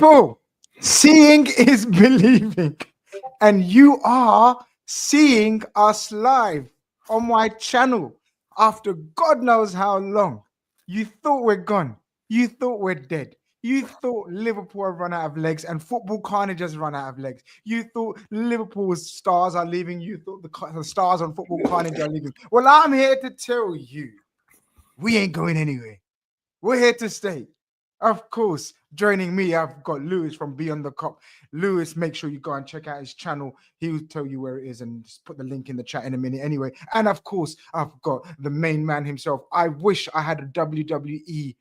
People, seeing is believing. And you are seeing us live on my channel after God knows how long. You thought we're gone. You thought we're dead. You thought Liverpool have run out of legs and football carnage has run out of legs. You thought Liverpool's stars are leaving. You thought the stars on football carnage are leaving. Well, I'm here to tell you, we ain't going anywhere. We're here to stay. Of course, joining me, I've got Lewis from Beyond the Cop. Lewis, make sure you go and check out his channel. He'll tell you where it is and just put the link in the chat in a minute anyway. And of course, I've got the main man himself. I wish I had a WWE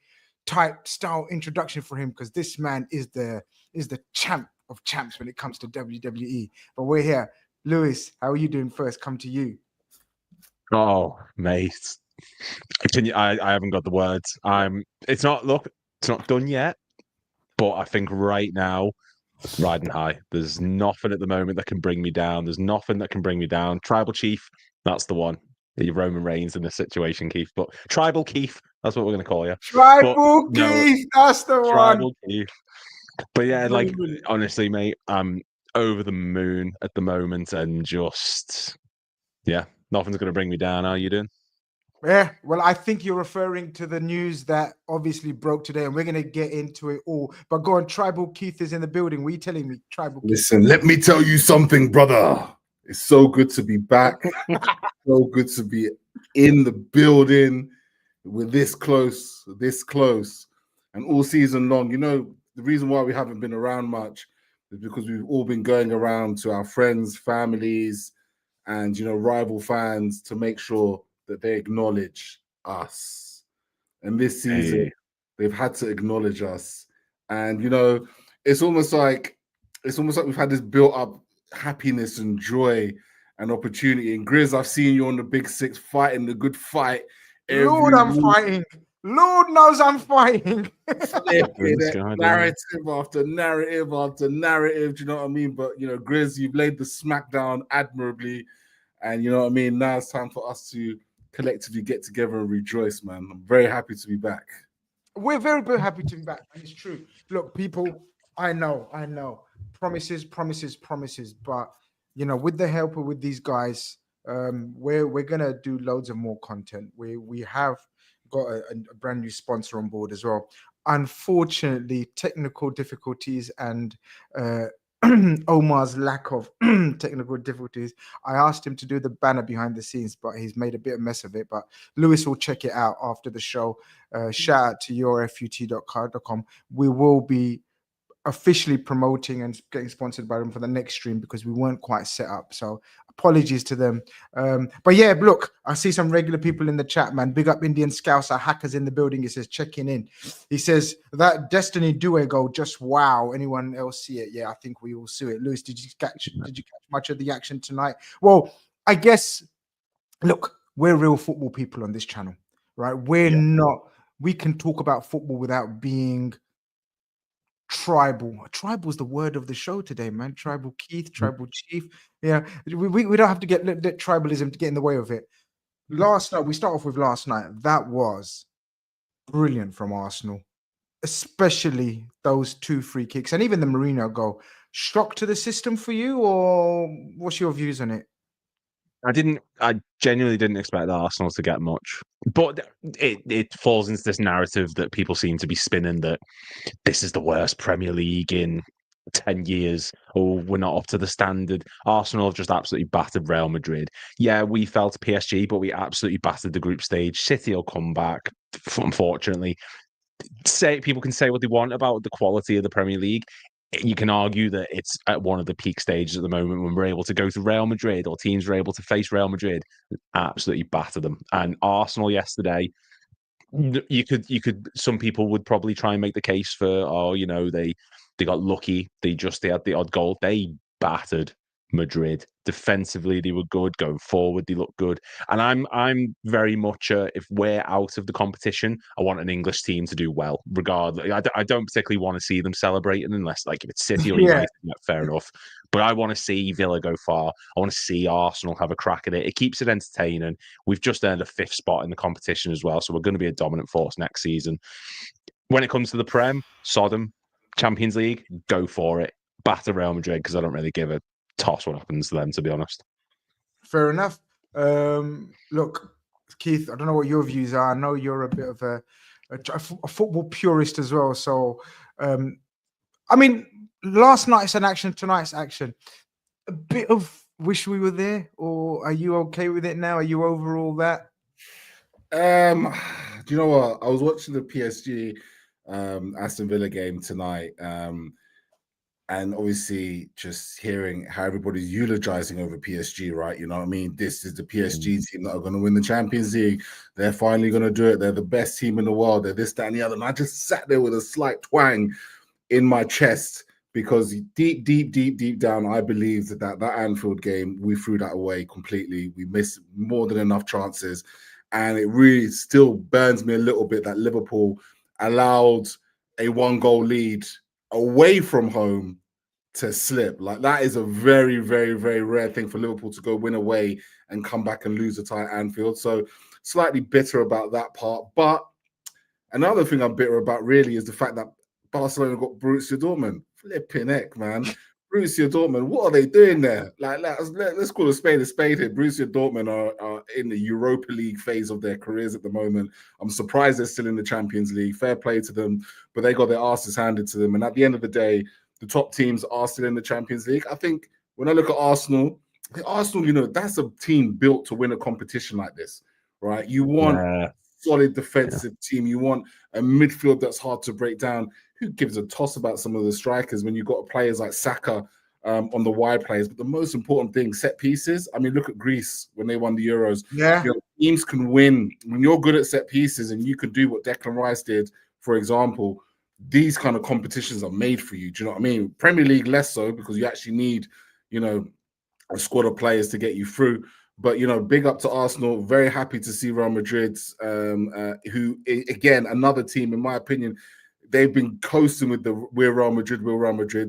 type style introduction for him because this man is the champ of champs when it comes to WWE. But we're here. Lewis, how are you doing first? Come to you. Oh, mate. I haven't got the words. It's not done yet, but I think right now, riding high. There's nothing at the moment that can bring me down. There's nothing that can bring me down. Tribal Chief, that's the one. The Roman Reigns in this situation, Keith. But Tribal Keith, that's what we're going to call you. Tribal Keith, that's the one. Tribal Keith. But yeah, like, honestly, mate, I'm over the moon at the moment and just, yeah, nothing's going to bring me down. How are you doing? Yeah, well, I think you're referring to the news that obviously broke today, and we're going to get into it all. But go on, Tribal Keith is in the building. What are you telling me, Tribal Keith? Listen, let me tell you something, brother. It's so good to be back. So good to be in the building. We're this close, and all season long. You know, the reason why we haven't been around much is because we've all been going around to our friends, families, and, you know, rival fans to make sure that they acknowledge us. And this season, they've had to acknowledge us. And, you know, it's almost like we've had this built-up happiness and joy and opportunity. And Grizz, I've seen you on the Big Six fighting the good fight. Lord, I'm fighting. Lord knows I'm fighting. Narrative after narrative after narrative. Do you know what I mean? But, you know, Grizz, you've laid the smackdown admirably. And, you know what I mean? Now it's time for us to collectively get together and rejoice, man. I'm very happy to be back. We're very, very happy to be back. And it's true. Look, people, I know. Promises. But, you know, with the help of with these guys, we're going to do loads of more content. We have got a brand new sponsor on board as well. Unfortunately, technical difficulties and Omar's lack of technical difficulties. I asked him to do the banner behind the scenes, but he's made a bit of mess of it. But Lewis will check it out after the show. Shout out to yourfut.com. We will be officially promoting and getting sponsored by them for the next stream because we weren't quite set up. So apologies to them. But yeah, look, I see some regular people in the chat, man. Big up Indian Scouts, our hackers in the building. He says, checking in. He says, that Destiny Duo goal, just wow. Anyone else see it? Yeah, I think we all see it. Lewis, did you catch much of the action tonight? Well, I guess, look, we're real football people on this channel, right? We can talk about football without being tribal. Tribal is the word of the show today, man. Tribal Keith, Tribal Chief. Yeah, we don't have to let tribalism to get in the way of it. Last night, we start off with last night. That was brilliant from Arsenal, especially those 2 free kicks and even the Mourinho goal. Shock to the system for you, or what's your views on it? I genuinely didn't expect Arsenal to get much, but it falls into this narrative that people seem to be spinning that this is the worst Premier League in 10 years. Oh, we're not up to the standard. Arsenal have just absolutely battered Real Madrid. Yeah, we fell to PSG, but we absolutely battered the group stage. City will come back, unfortunately. People can say what they want about the quality of the Premier League. You can argue that it's at one of the peak stages at the moment when we're able to go to Real Madrid, or teams are able to face Real Madrid, absolutely batter them. And Arsenal yesterday, you could. Some people would probably try and make the case for, they got lucky. They had the odd goal. They battered Madrid. Defensively, they were good. Going forward, they look good. And I'm very much if we're out of the competition, I want an English team to do well, regardless. I don't particularly want to see them celebrating unless, like, if it's City or United, fair enough. But I want to see Villa go far. I want to see Arsenal have a crack at it. It keeps it entertaining. We've just earned a 5th spot in the competition as well, so we're going to be a dominant force next season. When it comes to the Prem, Sodom. Champions League, go for it. Batter Real Madrid, because I don't really give a toss what happens to them, to be honest. Fair enough. Look, Keith, I don't know what your views are. I know you're a bit of a football purist as well. So, I mean, last night's an action, tonight's action. A bit of wish we were there, or are you okay with it now? Are you over all that? Do you know what? I was watching the PSG Aston Villa game tonight. And obviously just hearing how everybody's eulogizing over PSG, right? You know what I mean? This is the PSG team that are going to win the Champions League. They're finally going to do it. They're the best team in the world. They're this, that, and the other. And I just sat there with a slight twang in my chest because deep down, I believed that Anfield game, we threw that away completely. We missed more than enough chances. And it really still burns me a little bit that Liverpool allowed a 1-goal lead away from home to slip. Like, that is a very, very, very rare thing for Liverpool to go win away and come back and lose a tie at Anfield. So slightly bitter about that part. But another thing I'm bitter about really is the fact that Barcelona got Borussia Dortmund. Flipping heck, man. Borussia Dortmund, what are they doing there? Like, let's call a spade here. Borussia Dortmund are in the Europa League phase of their careers at the moment. I'm surprised they're still in the Champions League. Fair play to them, but they got their asses handed to them. And at the end of the day, the top teams are still in the Champions League. I think when I look at Arsenal, you know, that's a team built to win a competition like this, right? You want a solid defensive team. You want a midfield that's hard to break down. Who gives a toss about some of the strikers when you've got players like Saka on the wide players? But the most important thing, set pieces. I mean, look at Greece when they won the Euros. Yeah. You know, teams can win. When you're good at set pieces and you can do what Declan Rice did, for example, these kind of competitions are made for you. Do you know what I mean? Premier League less so because you actually need, you know, a squad of players to get you through. But, you know, big up to Arsenal. Very happy to see Real Madrid, who, again, another team, in my opinion, they've been coasting with the we're Real Madrid.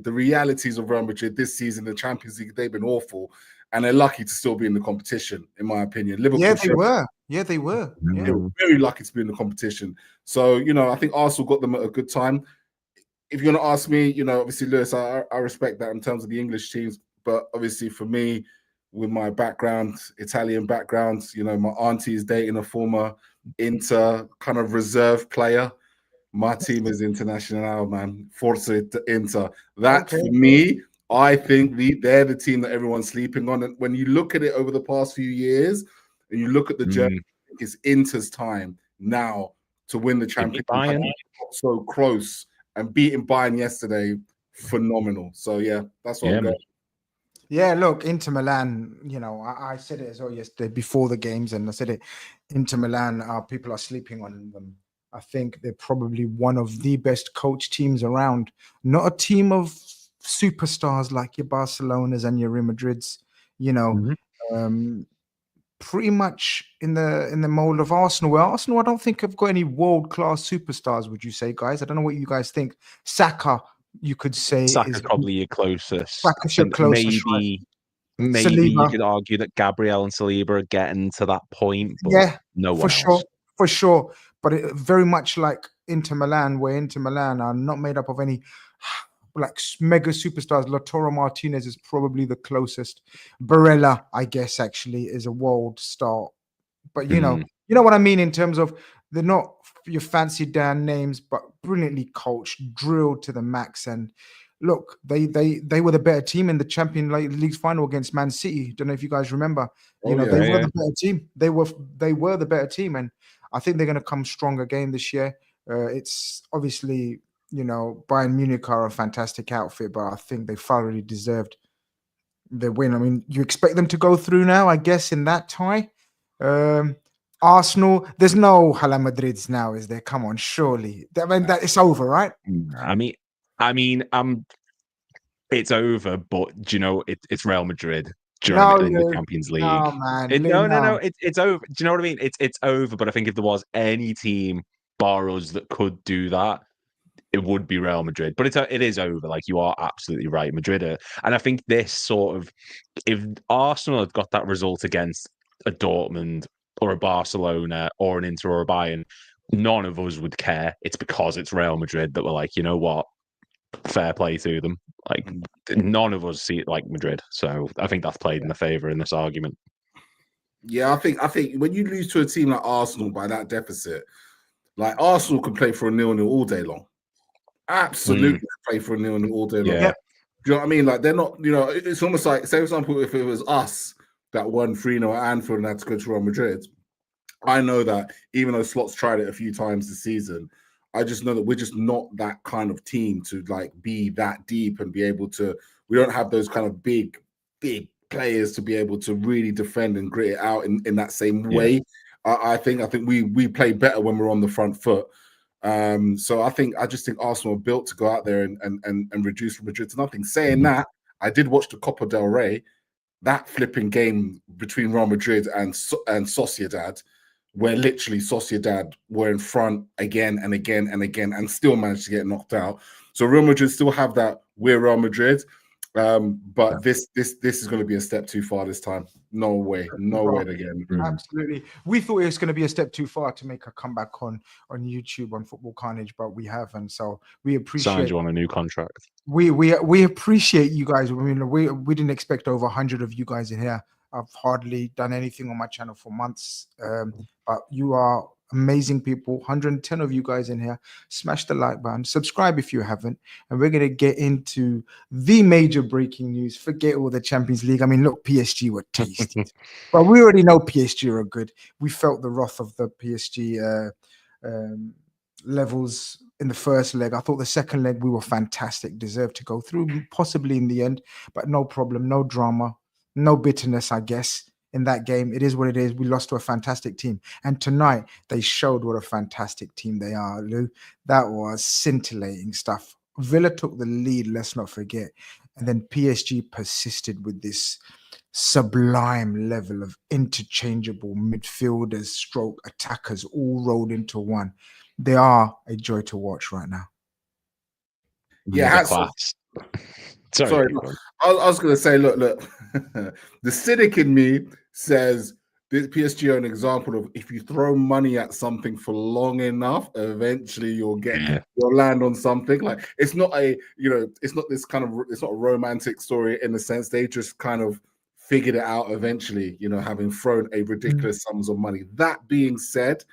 The realities of Real Madrid this season, the Champions League, they've been awful. And they're lucky to still be in the competition, in my opinion. Liverpool, Yeah, they were. Yeah, they were. Yeah. They were very lucky to be in the competition. So, you know, I think Arsenal got them at a good time. If you're going to ask me, you know, obviously, Lewis, I respect that in terms of the English teams. But obviously, for me, with my background, Italian background, you know, my auntie is dating a former Inter kind of reserve player. My team is International, man. Forza Inter. That, for me, I think they're the team that everyone's sleeping on. And when you look at it over the past few years, and you look at the journey, I think it's Inter's time now to win the Champions League. So close. And beating Bayern yesterday, phenomenal. So, yeah, that's what I'm going. Yeah, look, Inter Milan, you know, I said it as well yesterday before the games, and I said it, Inter Milan, people are sleeping on them. I think they're probably one of the best coach teams around. Not a team of superstars like your Barcelonas and your Real Madrids, you know, pretty much in the mold of Arsenal. Where Arsenal, I don't think have got any world-class superstars, would you say, guys? I don't know what you guys think. Saka, you could say, Saka's probably your closest. Saka's your closest, maybe you could argue that Gabriel and Saliba are getting to that point, but yeah, no one else. For sure. But it, very much like Inter Milan, where Inter Milan are not made up of any like mega superstars. Lautaro Martinez is probably the closest. Barella, I guess, actually is a world star. But you know what I mean in terms of they're not your fancy Dan names, but brilliantly coached, drilled to the max. And look, they were the better team in the Champions League final against Man City. Don't know if you guys remember. They were the better team. They were the better team, and I think they're going to come strong again this year. It's obviously, you know, Bayern Munich are a fantastic outfit, but I think they thoroughly deserved their win. I mean, you expect them to go through now, I guess, in that tie. Arsenal, there's no Hala Madrids now, is there? Come on, surely. I mean, that it's over, right? I mean, it's over, but do you know it's Real Madrid in the Champions League. No, man. No, it's over. Do you know what I mean? It's over. But I think if there was any team bar us that could do that, it would be Real Madrid. But it is over. Like, you are absolutely right, Madrid are. And I think this sort of, if Arsenal had got that result against a Dortmund or a Barcelona or an Inter or a Bayern, none of us would care. It's because it's Real Madrid that we're like, you know what? fair play to them. Like none of us see it like Madrid, so I think that's played in the favour in this argument. Yeah, I think when you lose to a team like Arsenal by that deficit, like Arsenal can play for a 0-0 all day long. Absolutely play for a 0-0 all day long. Yeah. Do you know what I mean? Like they're not, it's almost like, say for example, if it was us that won 3-0 at Anfield and had to go to Real Madrid, I know that even though Slot's tried it a few times this season, I just know that we're just not that kind of team to like be that deep and be able to, we don't have those kind of big players to be able to really defend and grit it out in that same way. I think we play better when we're on the front foot. So I just think Arsenal are built to go out there and reduce Madrid to nothing. Saying that, I did watch the Copa del Rey, that flipping game between Real Madrid and Sociedad, where literally Sociedad were in front again and again and again and still managed to get knocked out. So Real Madrid still have that we're Real Madrid, but this is going to be a step too far this time. No way to get in the group. Absolutely. We thought it was going to be a step too far to make a comeback on YouTube on Football Carnage, but we haven't. So we appreciate. Signed you on a new contract. We appreciate you guys. I mean, we didn't expect over 100 of you guys in here. I've hardly done anything on my channel for months, but you are amazing people. 110 of you guys in here. Smash the like button, subscribe if you haven't, and we're going to get into the major breaking news. Forget all the Champions League. I mean, look, PSG were tasty, but we already know PSG are good. We felt the wrath of the PSG levels in the first leg. I thought the second leg we were fantastic, deserved to go through, possibly in the end, but no problem, no drama, no bitterness, I guess. In that game, it is what it is. We lost to a fantastic team, and tonight they showed what a fantastic team they are, Lou. That was scintillating stuff. Villa took the lead, let's not forget, and then PSG persisted with this sublime level of interchangeable midfielders stroke attackers all rolled into one. They are a joy to watch right now. Yeah, class. Sorry. I was going to say, look, the cynic in me says this PSG are an example of if you throw money at something for long enough, eventually you'll land on something. Like it's not it's not this kind of, it's not a romantic story in the sense they just kind of figured it out eventually, having thrown a ridiculous sums of money. That being said,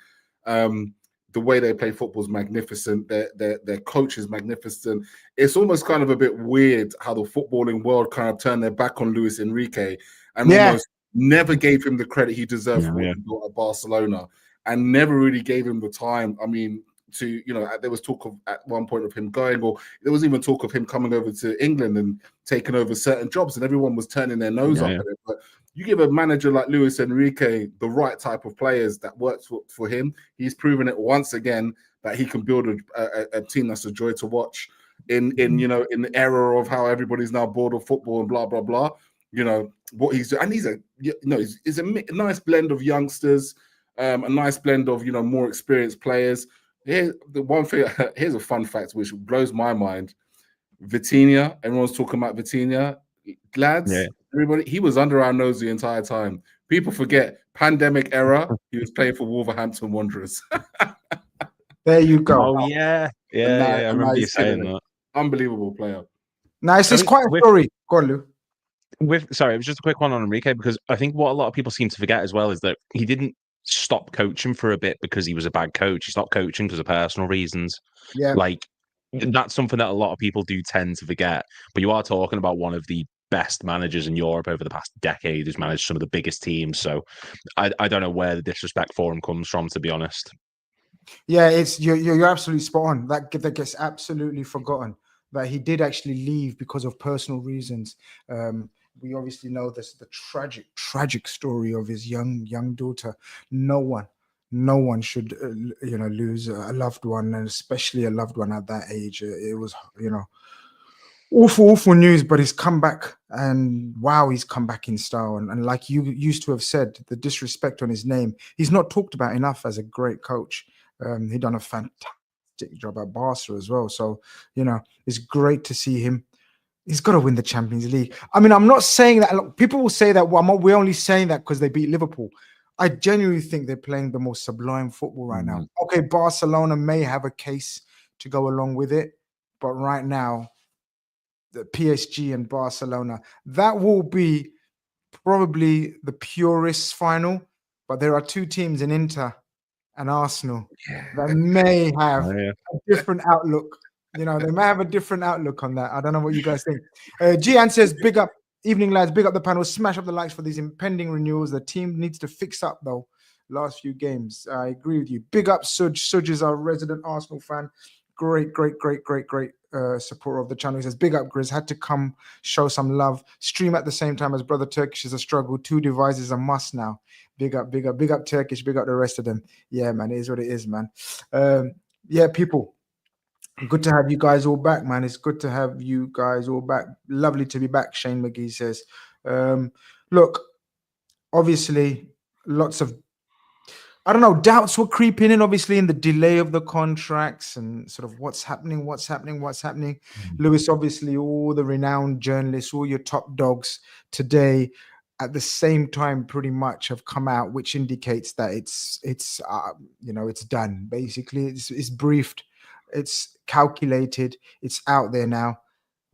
the way they play football is magnificent. Their coach is magnificent. It's almost kind of a bit weird how the footballing world kind of turned their back on Luis Enrique and almost never gave him the credit he deserved for what he built at Barcelona, and never really gave him the time. I mean, there was talk of at one point of him going, or there was even talk of him coming over to England and taking over certain jobs, and everyone was turning their nose up at it. But you give a manager like Luis Enrique the right type of players that works for him, he's proven it once again that he can build a team that's a joy to watch in the era of how everybody's now bored of football and blah blah blah. What he's doing, and he's a nice blend of youngsters, a nice blend of more experienced players. Here's a fun fact which blows my mind. Vitinha, everyone's talking about Vitinha. Lads, everybody, he was under our nose the entire time. People forget, pandemic era, he was playing for Wolverhampton Wanderers. There you go. Oh, yeah. I remember you saying that. Unbelievable player. Nice. It's quite a story. Go on, Lou. Sorry, it was just a quick one on Enrique, because I think what a lot of people seem to forget as well is that he didn't stop coaching for a bit because he was a bad coach. He stopped coaching because of personal reasons. Yeah. Like, that's something that a lot of people do tend to forget. But you are talking about one of the best managers in Europe over the past decade who's managed some of the biggest teams. So I don't know where the disrespect for him comes from, to be honest. Yeah, you're absolutely spot on. That gets absolutely forgotten, that he did actually leave because of personal reasons. We obviously know this, the tragic story of his young daughter. No one should lose a loved one, and especially a loved one at that age. It was awful news, but he's come back, and wow, he's come back in style. And like you used to have said, the disrespect on his name, he's not talked about enough as a great coach. He done a fantastic job at Barca as well. So it's great to see him. He's got to win the Champions League. I mean, I'm not saying that. Look, people will say that. We're only saying that because they beat Liverpool. I genuinely think they're playing the most sublime football right now. Okay, Barcelona may have a case to go along with it, but right now, the PSG and Barcelona, that will be probably the purest final. But there are two teams in Inter and Arsenal that may have Oh, yeah. a different outlook. You know, they may have a different outlook on that. I don't know what you guys think. Gian says, big up, evening lads, big up the panel, smash up the likes for these impending renewals. The team needs to fix up, though, last few games. I agree with you. Big up, Suj. Suj is our resident Arsenal fan. Great supporter of the channel. He says, big up, Grizz. Had to come show some love. Stream at the same time as Brother Turkish is a struggle. 2 devices a must now. Big up Turkish. Big up the rest of them. Yeah, man, it is what it is, man. Yeah, people. Good to have you guys all back, man. It's good to have you guys all back. Lovely to be back, Shane McGee says. Look, obviously, lots of, I don't know, doubts were creeping in, obviously, in the delay of the contracts and sort of what's happening. Lewis, obviously, all the renowned journalists, all your top dogs today at the same time pretty much have come out, which indicates that it's done. Basically, it's briefed, it's calculated, it's out there now.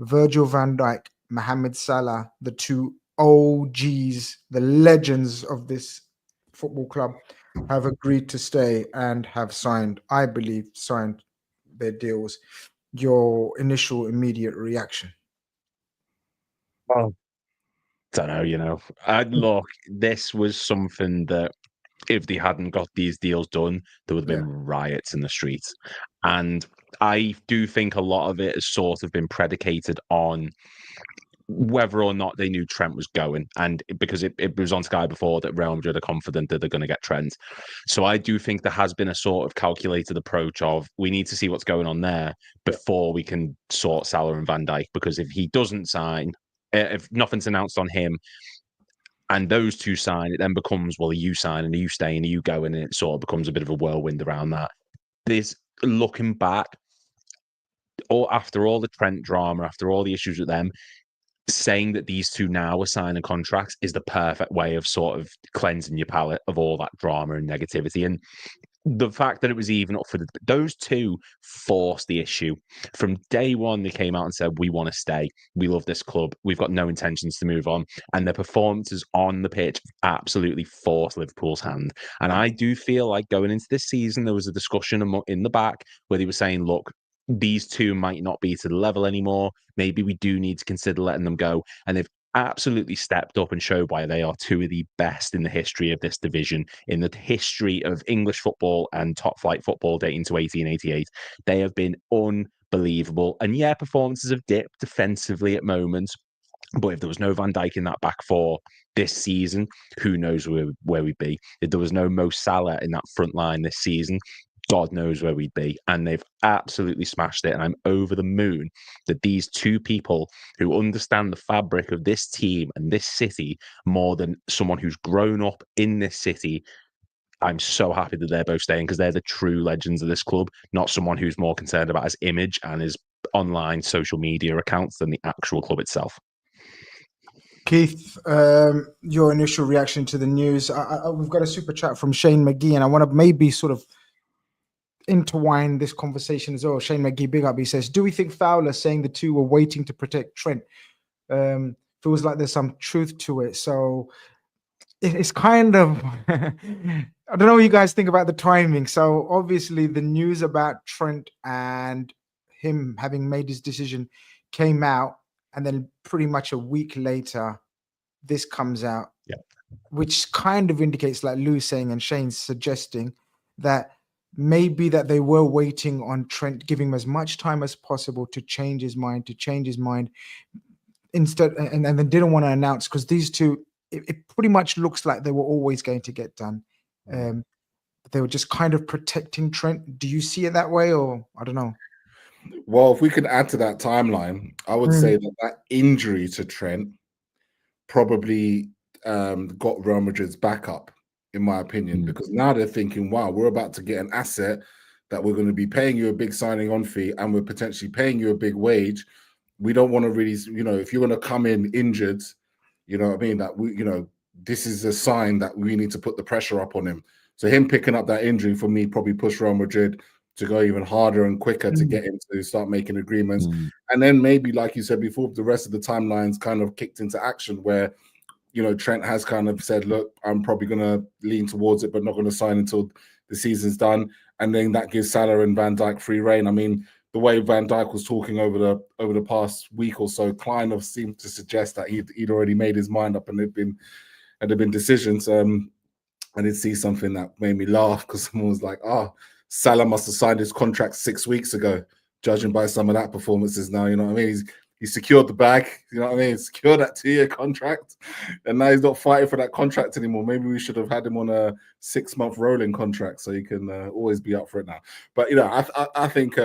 Virgil van Dijk, Mohamed Salah, the two OGs, the legends of this football club, have agreed to stay and have signed their deals. Your initial immediate reaction? Well, don't know, look, this was something that if they hadn't got these deals done, there would have been riots in the streets. And I do think a lot of it has sort of been predicated on whether or not they knew Trent was going. And because it was on Sky before that Real Madrid are confident that they're going to get Trent. So I do think there has been a sort of calculated approach of we need to see what's going on there before we can sort Salah and Van Dijk. Because if he doesn't sign, if nothing's announced on him, and those two sign, it then becomes, well, are you signing, are you staying, are you going? And it sort of becomes a bit of a whirlwind around that. There's looking back, or after all the Trent drama, after all the issues with them, saying that these two now are signing contracts is the perfect way of sort of cleansing your palate of all that drama and negativity. And the fact that it was even up for those two forced the issue. From day one, they came out and said, we want to stay. We love this club. We've got no intentions to move on. And their performances on the pitch absolutely forced Liverpool's hand. And I do feel like going into this season, there was a discussion in the back where they were saying, look, these two might not be to the level anymore. Maybe we do need to consider letting them go. And they've absolutely stepped up and showed why they are two of the best in the history of this division, in the history of English football and top flight football dating to 1888. They have been unbelievable. And yeah, performances have dipped defensively at moments. But if there was no Van Dijk in that back four this season, who knows where we'd be. If there was no Mo Salah in that front line this season, God knows where we'd be. And they've absolutely smashed it. And I'm over the moon that these two people who understand the fabric of this team and this city more than someone who's grown up in this city, I'm so happy that they're both staying because they're the true legends of this club, not someone who's more concerned about his image and his online social media accounts than the actual club itself. Keith, your initial reaction to the news. We've got a super chat from Shane McGee, and I want to maybe sort of intertwine this conversation as well. Shane McGee, big up. He says, do we think Fowler saying the two were waiting to protect Trent? Feels like there's some truth to it. So it's kind of, I don't know what you guys think about the timing. So obviously the news about Trent and him having made his decision came out, and then pretty much a week later, this comes out, which kind of indicates, like Lou's saying and Shane's suggesting, that maybe that they were waiting on Trent, giving him as much time as possible to change his mind instead, and then didn't want to announce, because these two, it pretty much looks like they were always going to get done. They were just kind of protecting Trent. Do you see it that way, or I don't know? Well, if we could add to that timeline, I would say that injury to Trent probably got Real Madrid's backup, in my opinion, because now they're thinking, wow, we're about to get an asset that we're going to be paying you a big signing on fee, and we're potentially paying you a big wage. We don't want to really, if you're going to come in injured, you know what I mean, that we, this is a sign that we need to put the pressure up on him. So him picking up that injury, for me, probably pushed Real Madrid to go even harder and quicker to get him to start making agreements. And then maybe, like you said before, the rest of the timelines kind of kicked into action where, you know, Trent has kind of said, look, I'm probably going to lean towards it, but not going to sign until the season's done. And then that gives Salah and Van Dijk free reign. I mean, the way Van Dijk was talking over the past week or so, kind of seemed to suggest that he'd already made his mind up and there'd been decisions. I did see something that made me laugh because someone was like, Salah must have signed his contract 6 weeks ago, judging by some of that performances now, you know what I mean? He's secured the bag, you know what I mean? He's secured that 2-year contract, and now he's not fighting for that contract anymore. Maybe we should have had him on a 6-month rolling contract so he can always be up for it now. But, you know, I think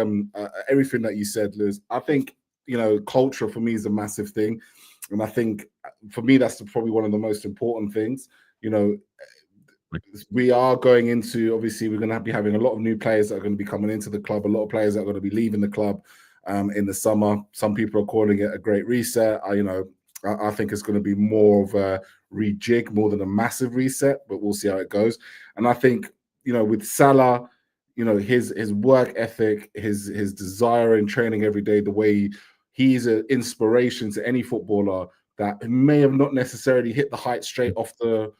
everything that you said, Liz, I think, you know, culture for me is a massive thing. And I think for me, that's probably one of the most important things. You know, we are going into, obviously, we're going to be having a lot of new players that are going to be coming into the club, a lot of players that are going to be leaving the club in the summer. Some people are calling it a great reset. I think it's going to be more of a rejig more than a massive reset, but we'll see how it goes. And I think, you know, with Salah, you know, his work ethic, his desire in training every day, the way he's an inspiration to any footballer that may have not necessarily hit the height straight off the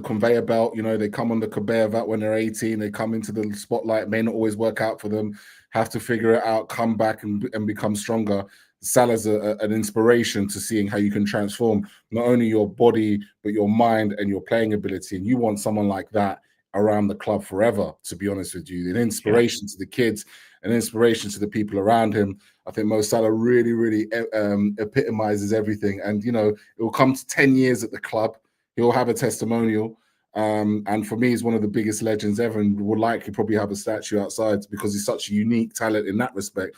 conveyor belt. You know, they come on the conveyor belt when they're 18, they come into the spotlight, may not always work out for them, have to figure it out, come back and become stronger. Salah's an inspiration to seeing how you can transform not only your body, but your mind and your playing ability. And you want someone like that around the club forever, to be honest with you. An inspiration to the kids, an inspiration to the people around him. I think Mo Salah really, really epitomizes everything. And, you know, it will come to 10 years at the club. He'll have a testimonial. And for me, he's one of the biggest legends ever and will likely probably have a statue outside because he's such a unique talent in that respect.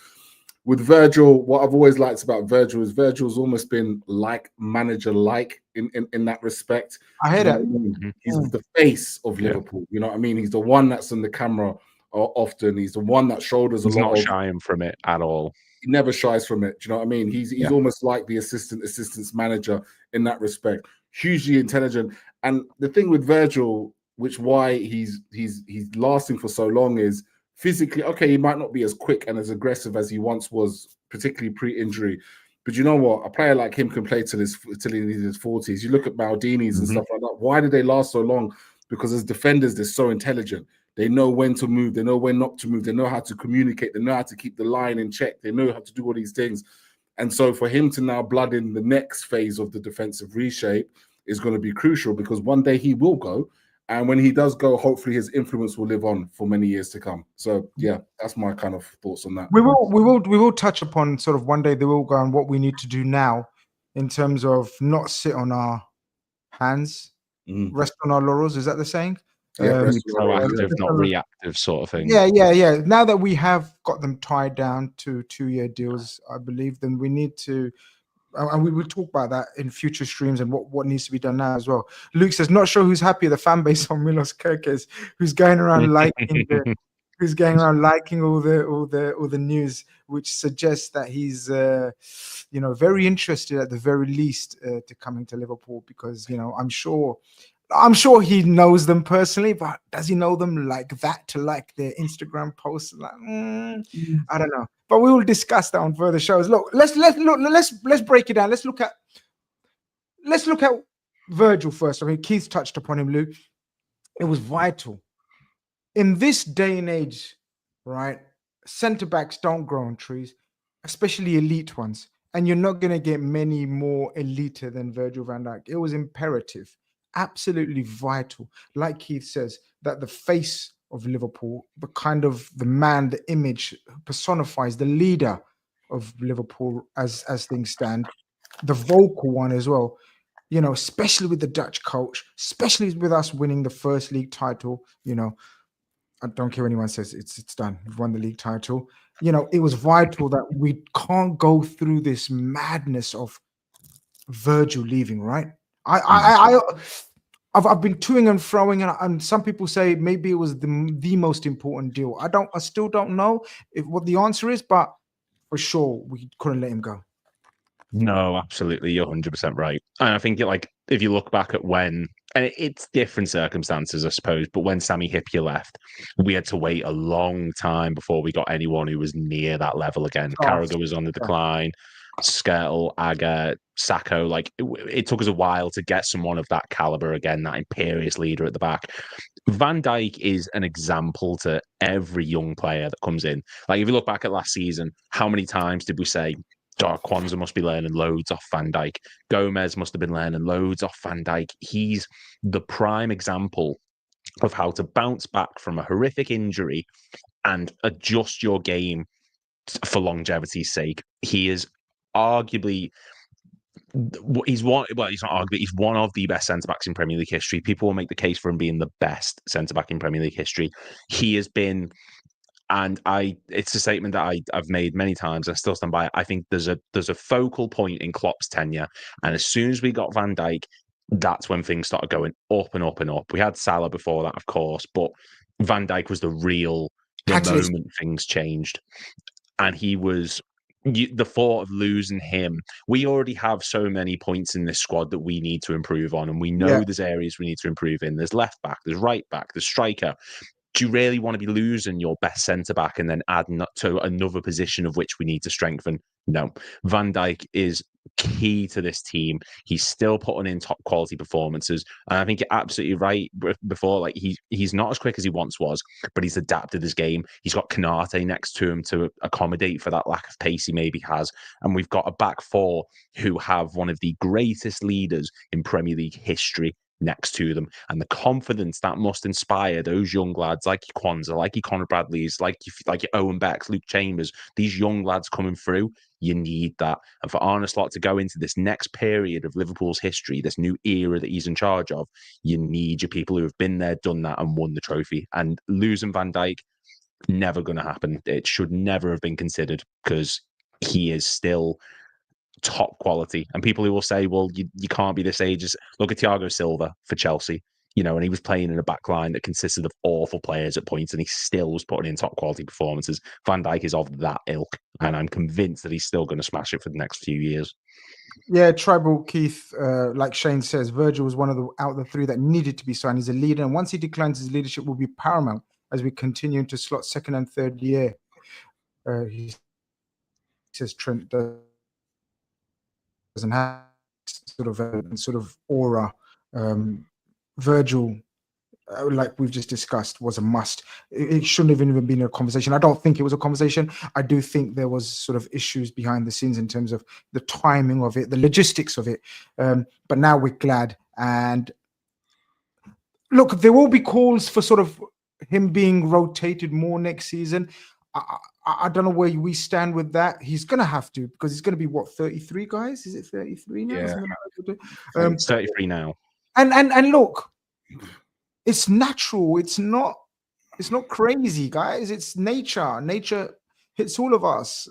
With Virgil, what I've always liked about Virgil is Virgil's almost been like manager-like in that respect. I hear that. He's the face of Liverpool. You know what I mean? He's the one that's on the camera often. He's the one that shoulders a lot of... He's not shying from it at all. He never shies from it. Do you know what I mean? He's almost like the assistant's manager in that respect. Hugely intelligent. And the thing with Virgil, which why he's lasting for so long, is physically, okay, he might not be as quick and as aggressive as he once was, particularly pre-injury. But you know what? A player like him can play till he's in his 40s. You look at Maldini's and stuff like that. Why did they last so long? Because as defenders, they're so intelligent. They know when to move. They know when not to move. They know how to communicate. They know how to keep the line in check. They know how to do all these things. And so for him to now blood in the next phase of the defensive reshape is going to be crucial because one day he will go. And when he does go, hopefully his influence will live on for many years to come. So yeah, that's my kind of thoughts on that. We will touch upon sort of one day they will go on what we need to do now in terms of not sit on our hands, rest on our laurels. Is that the saying? Yeah, proactive, not reactive sort of thing. Yeah. Now that we have got them tied down to 2-year deals, I believe, then we need to, and we will talk about that in future streams and what needs to be done now as well. Luke says, not sure who's happy, the fan base on Milos Kerkez, who's going around liking all the news, which suggests that he's very interested at the very least to coming to Liverpool because I'm sure he knows them personally, but does he know them like that to like their Instagram posts? Like, I don't know. But we will discuss that on further shows. Look, let's break it down. Let's look at Virgil first. I mean, Keith touched upon him, Luke. It was vital in this day and age, right? Centre backs don't grow on trees, especially elite ones, and you're not going to get many more elite than Virgil van Dijk. It was imperative. Absolutely vital, like Keith says, that the face of Liverpool, the man, the image personifies the leader of Liverpool as things stand, the vocal one as well, especially with the Dutch coach, especially with us winning the first league title. I don't care what anyone says, it's done. We've won the league title. It was vital that we can't go through this madness of Virgil leaving, right? I've been toing and froing, and some people say maybe it was the most important deal. I still don't know what the answer is, but for sure we couldn't let him go. No, absolutely. You're 100% right. And I think like if you look back at when, and it's different circumstances, I suppose, but when Sami Hyypiä left, we had to wait a long time before we got anyone who was near that level again. Oh, Carragher was on the decline, Skrtel, Agger, Sacco. Like it took us a while to get someone of that caliber again, that imperious leader at the back. Van Dijk is an example to every young player that comes in. Like if you look back at last season, how many times did we say, Kwanzaa must be learning loads off Van Dijk. Gomez must have been learning loads off Van Dijk. He's the prime example of how to bounce back from a horrific injury and adjust your game for longevity's sake. He is arguably he's one. Well, he's not arguably. He's one of the best centre backs in Premier League history. People will make the case for him being the best centre back in Premier League history. He has been. And it's a statement that I've made many times. I still stand by it. I think there's a focal point in Klopp's tenure, and as soon as we got Van Dijk, that's when things started going up and up and up. We had Salah before that, of course, but Van Dijk was the moment things changed, and he was. The thought of losing him, we already have so many points in this squad that we need to improve on, and we know there's areas we need to improve in. There's left back, there's right back, there's striker. Do you really want to be losing your best centre back and then adding to another position of which we need to strengthen? No. Van Dijk is key to this team. He's still putting in top quality performances. And I think you're absolutely right before. Like he's not as quick as he once was, but he's adapted his game. He's got Konate next to him to accommodate for that lack of pace he maybe has. And we've got a back four who have one of the greatest leaders in Premier League history next to them, and the confidence that must inspire those young lads like your Kwanzaa, like your Conor Bradley's, like your Owen Becks, Luke Chambers, these young lads coming through. You need that. And for Arne Slot to go into this next period of Liverpool's history, this new era that he's in charge of, you need your people who have been there, done that, and won the trophy. And losing Van Dijk, never going to happen. It should never have been considered because he is still top quality. And people who will say, well, you can't be this age. Look at Thiago Silva for Chelsea, and he was playing in a back line that consisted of awful players at points, and he still was putting in top quality performances. Van Dijk is of that ilk, and I'm convinced that he's still going to smash it for the next few years. Yeah, Tribal Keith, like Shane says, Virgil was one of the three that needed to be signed. He's a leader, and once he declines, his leadership will be paramount as we continue to slot second and third year. He says Trent doesn't have sort of aura. Virgil, like we've just discussed, was a must. It shouldn't have even been a conversation. I don't think it was a conversation. I do think there was sort of issues behind the scenes in terms of the timing of it, the logistics of it. But now we're glad. And look, there will be calls for sort of him being rotated more next season. I don't know where we stand with that. He's going to have to, because he's going to be, 33, guys? Is it 33 now? Yeah. It's 33 now. And look, it's natural. It's not crazy, guys. It's nature. Nature hits all of us.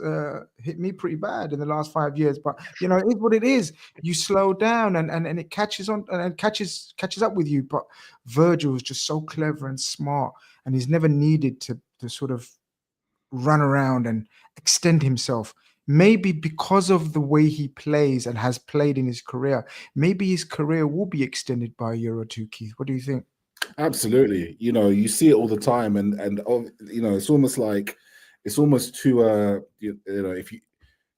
Hit me pretty bad in the last 5 years, but it is what it is. You slow down and it catches on and catches up with you. But Virgil is just so clever and smart, and he's never needed to sort of run around and extend himself. Maybe because of the way he plays and has played in his career, maybe his career will be extended by a year or two. Keith, what do you think? Absolutely. You see it all the time, and it's almost too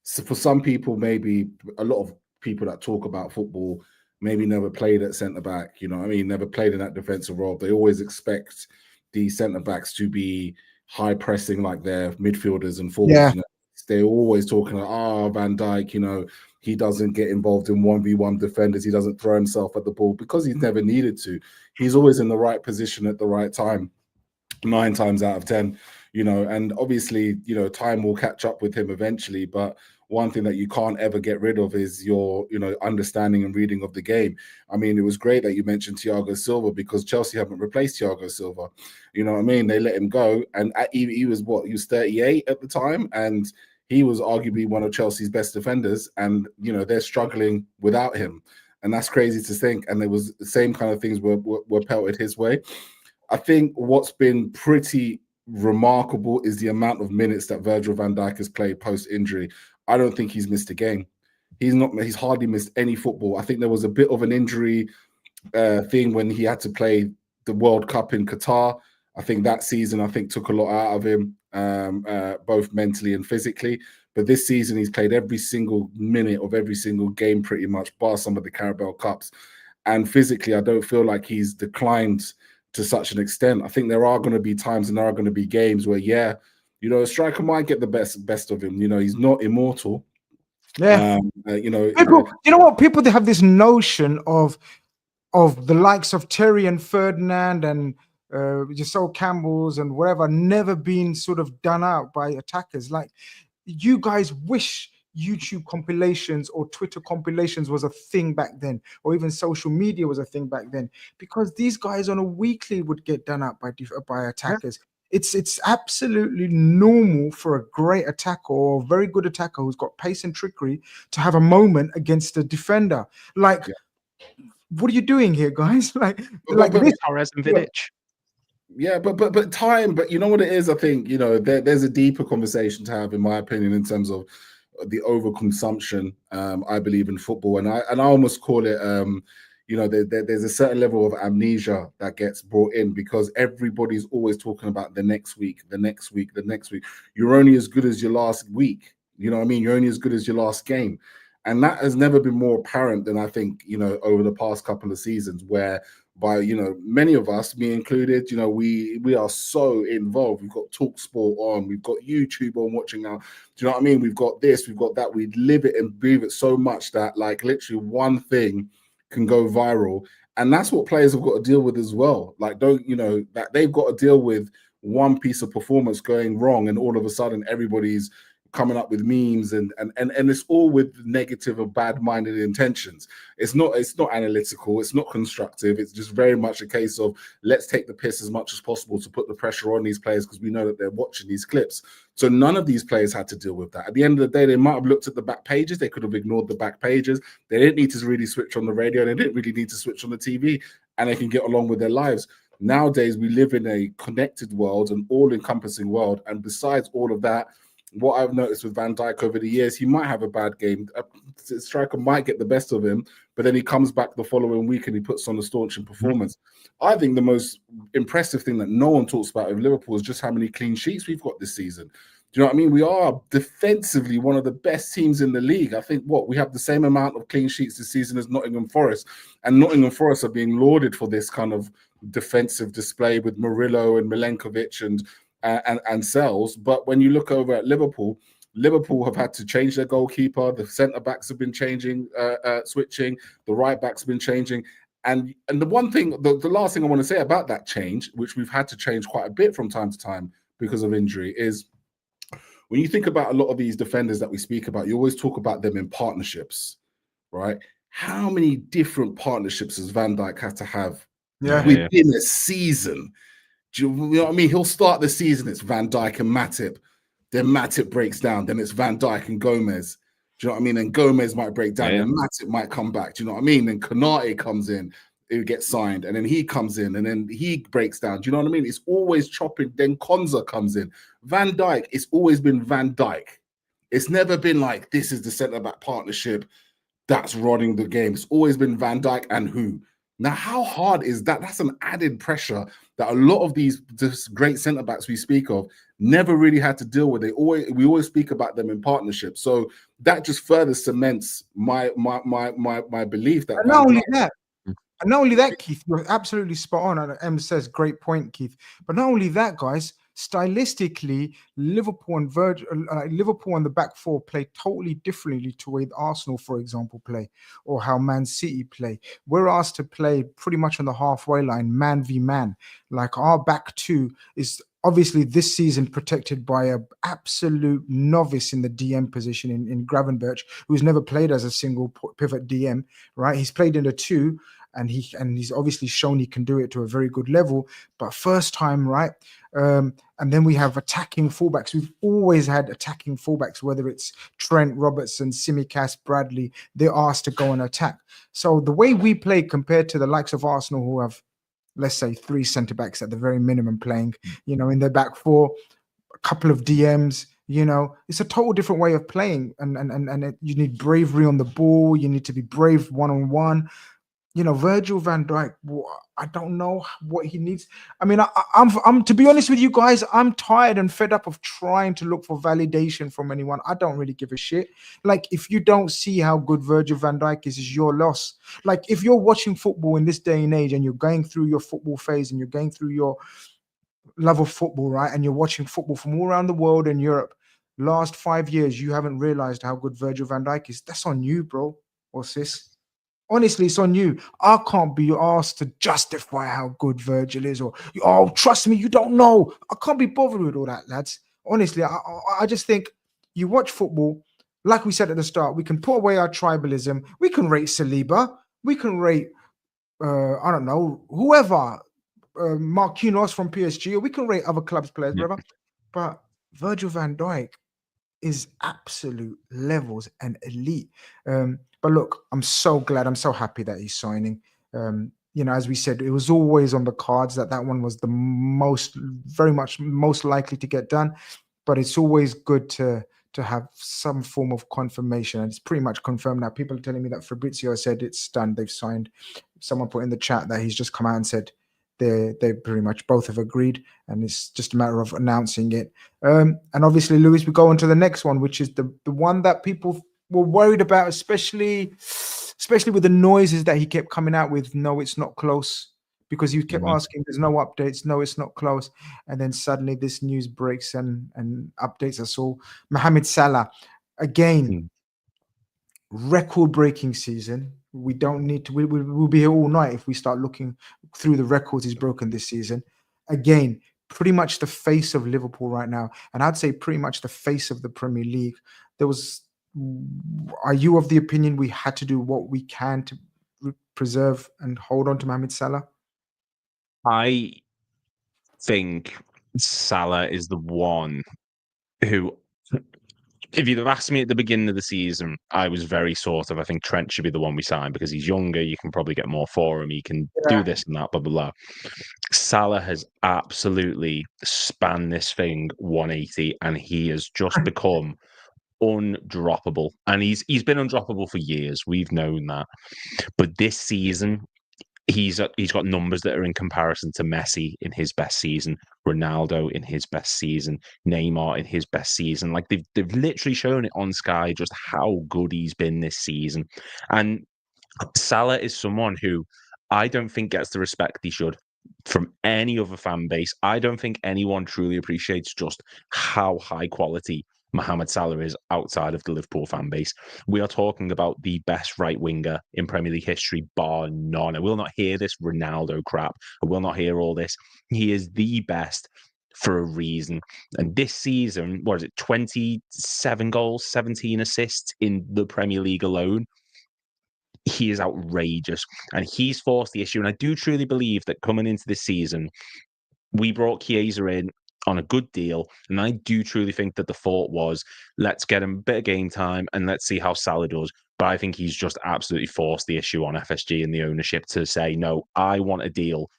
for some people, maybe a lot of people that talk about football maybe never played at centre back, never played in that defensive role. They always expect the centre backs to be high pressing like their midfielders and forwards. Yeah. They're always talking like, Van Dijk, he doesn't get involved in 1v1 defenders. He doesn't throw himself at the ball because he's never needed to. He's always in the right position at the right time, 9 times out of 10, and obviously, time will catch up with him eventually. But one thing that you can't ever get rid of is your, understanding and reading of the game. I mean, it was great that you mentioned Thiago Silva, because Chelsea haven't replaced Thiago Silva. They let him go. And he was 38 at the time. And he was arguably one of Chelsea's best defenders. And, they're struggling without him. And that's crazy to think. And there was the same kind of things were pelted his way. I think what's been pretty remarkable is the amount of minutes that Virgil van Dijk has played post-injury. I don't think he's missed a game. He's hardly missed any football. I think there was a bit of an injury thing when he had to play the World Cup in Qatar. I think that season, took a lot out of him, both mentally and physically. But this season, he's played every single minute of every single game pretty much, bar some of the Carabao Cups. And physically, I don't feel like he's declined to such an extent. I think there are going to be times and there are going to be games where, a striker might get the best of him. He's not immortal. Yeah. People, you know what? People, they have this notion of the likes of Terry and Ferdinand and Sol Campbell's and whatever never been sort of done out by attackers. Like, you guys wish YouTube compilations or Twitter compilations was a thing back then, or even social media was a thing back then, because these guys on a weekly would get done out by attackers. Yeah. It's absolutely normal for a great attacker or a very good attacker who's got pace and trickery to have a moment against a defender. Like, what are you doing here, guys? Like this. Torres and Vidic. Yeah, but time. But you know what it is? I think there's a deeper conversation to have, in my opinion, in terms of the overconsumption. I believe in football, and I almost call it. There's a certain level of amnesia that gets brought in because everybody's always talking about the next week, the next week, the next week. You're only as good as your last week. You know what I mean? You're only as good as your last game. And that has never been more apparent than I think, over the past couple of seasons, where many of us, me included, we are so involved. We've got TalkSport on, we've got YouTube on watching now. Do you know what I mean? We've got this, we've got that. We live it and breathe it so much that like literally one thing can go viral. And that's what players have got to deal with as well. Like, that they've got to deal with one piece of performance going wrong and all of a sudden everybody's coming up with memes and it's all with negative or bad-minded intentions. It's not analytical, it's not constructive. It's just very much a case of let's take the piss as much as possible to put the pressure on these players because we know that they're watching these clips. So none of these players had to deal with that. At the end of the day, they might have looked at the back pages. They could have ignored the back pages. They didn't need to really switch on the radio. They didn't really need to switch on the TV, and they can get along with their lives. Nowadays, we live in a connected world, an all-encompassing world. And besides all of that, what I've noticed with Van Dijk over the years, he might have a bad game. A striker might get the best of him, but then he comes back the following week and he puts on a staunching performance. I think the most impressive thing that no one talks about with Liverpool is just how many clean sheets we've got this season. Do you know what I mean? We are defensively one of the best teams in the league. I think we have the same amount of clean sheets this season as Nottingham Forest. And Nottingham Forest are being lauded for this kind of defensive display with Murillo and Milenkovic and Sells. But when you look over at Liverpool have had to change their goalkeeper. The centre backs have been changing, switching. The right backs have been changing. And the one thing, the last thing I want to say about that change, which we've had to change quite a bit from time to time because of injury, is when you think about a lot of these defenders that we speak about, you always talk about them in partnerships, right? How many different partnerships does Van Dijk have to have within a season? Do you know what I mean? He'll start the season, it's Van Dijk and Matip. Then Matip breaks down. Then it's Van Dijk and Gomez. Do you know what I mean? And Gomez might break down. And Matip might come back. Do you know what I mean? Then Konate comes in. It gets signed. And then he comes in. And then he breaks down. Do you know what I mean? It's always chopping. Then Konza comes in. Van Dijk, it's always been Van Dijk. It's never been like, this is the centre-back partnership that's running the game. It's always been Van Dijk and who? Now, how hard is that? That's an added pressure that a lot of these great centre-backs we speak of never really had to deal with. We always speak about them in partnership. So that just further cements my belief that. And not only that, Keith, you're absolutely spot on. And M says, great point, Keith. But not only that, guys, stylistically, Liverpool and Virgil, Liverpool and the back four play totally differently to the way Arsenal, for example, play, or how Man City play. We're asked to play pretty much on the halfway line, man v man. Like, our back two is obviously this season protected by an absolute novice in the DM position in Gravenberch, who's never played as a single pivot DM, right? He's played in a two, and he's obviously shown he can do it to a very good level, but first time, right? And then we have attacking fullbacks. We've always had attacking fullbacks, whether it's Trent, Robertson, Tsimikas, Bradley, they're asked to go and attack. So the way we play compared to the likes of Arsenal, who have, let's say, 3 centre-backs at the very minimum playing, in their back four, a couple of DMs, You know, it's a total different way of playing, and you need bravery on the ball. You need to be brave one-on-one. You know, Virgil van Dijk, I don't know what he needs. I mean, I'm to be honest with you guys, I'm tired and fed up of trying to look for validation from anyone. I don't really give a shit. Like, if you don't see how good Virgil van Dijk is your loss. Like, if you're watching football in this day and age and you're going through your football phase and you're going through your love of football, right? And you're watching football from all around the world and Europe, last 5 years, you haven't realized how good Virgil van Dijk is. That's on you, bro or sis. Honestly, it's on you. I can't be asked to justify how good Virgil is, or oh, trust me, you don't know. I can't be bothered with all that, lads. Honestly, I just think you watch football, like we said at the start, we can put away our tribalism. We can rate Saliba. We can rate, I don't know, whoever, Marquinhos from PSG, or we can rate other clubs' players, whatever. But Virgil van Dijk is absolute levels and elite. But look, I'm so glad, I'm so happy that he's signing. You know, as we said, it was always on the cards that one was the most likely to get done. But it's always good to have some form of confirmation, and it's pretty much confirmed now. People are telling me that Fabrizio said it's done, they've signed. Someone put in the chat that he's just come out and said they pretty much both have agreed, and it's just a matter of announcing it. And obviously, Lewis, we go on to the next one, which is the one that people were worried about, especially with the noises that he kept coming out with. No, it's not close, because he kept asking, there's no updates. No, it's not close. And then suddenly this news breaks and updates us all. Mohamed Salah, again, record-breaking season. We don't need to, we'll be here all night if we start looking through the records he's broken this season. Again, pretty much the face of Liverpool right now. And I'd say pretty much the face of the Premier League. Are you of the opinion we had to do what we can to preserve and hold on to Mohamed Salah? I think Salah is the one who, if you'd have asked me at the beginning of the season, I was very I think Trent should be the one we sign because he's younger, you can probably get more for him, he can do this and that, blah, blah, blah. Salah has absolutely spanned this thing 180, and he has just become undroppable. And he's been undroppable for years. We've known that. But this season, he's got numbers that are in comparison to Messi in his best season, Ronaldo in his best season, Neymar in his best season. Like they've literally shown it on Sky just how good he's been this season. And Salah is someone who I don't think gets the respect he should from any other fan base. I don't think anyone truly appreciates just how high quality Mohamed Salah is outside of the Liverpool fan base. We are talking about the best right winger in Premier League history, bar none. I will not hear this Ronaldo crap. I will not hear all this. He is the best for a reason. And this season, 27 goals, 17 assists in the Premier League alone. He is outrageous, and he's forced the issue. And I do truly believe that coming into this season, we brought Chiesa in on a good deal, and I do truly think that the thought was, let's get him a bit of game time and let's see how Salah does. But I think he's just absolutely forced the issue on FSG and the ownership to say, no, I want a deal.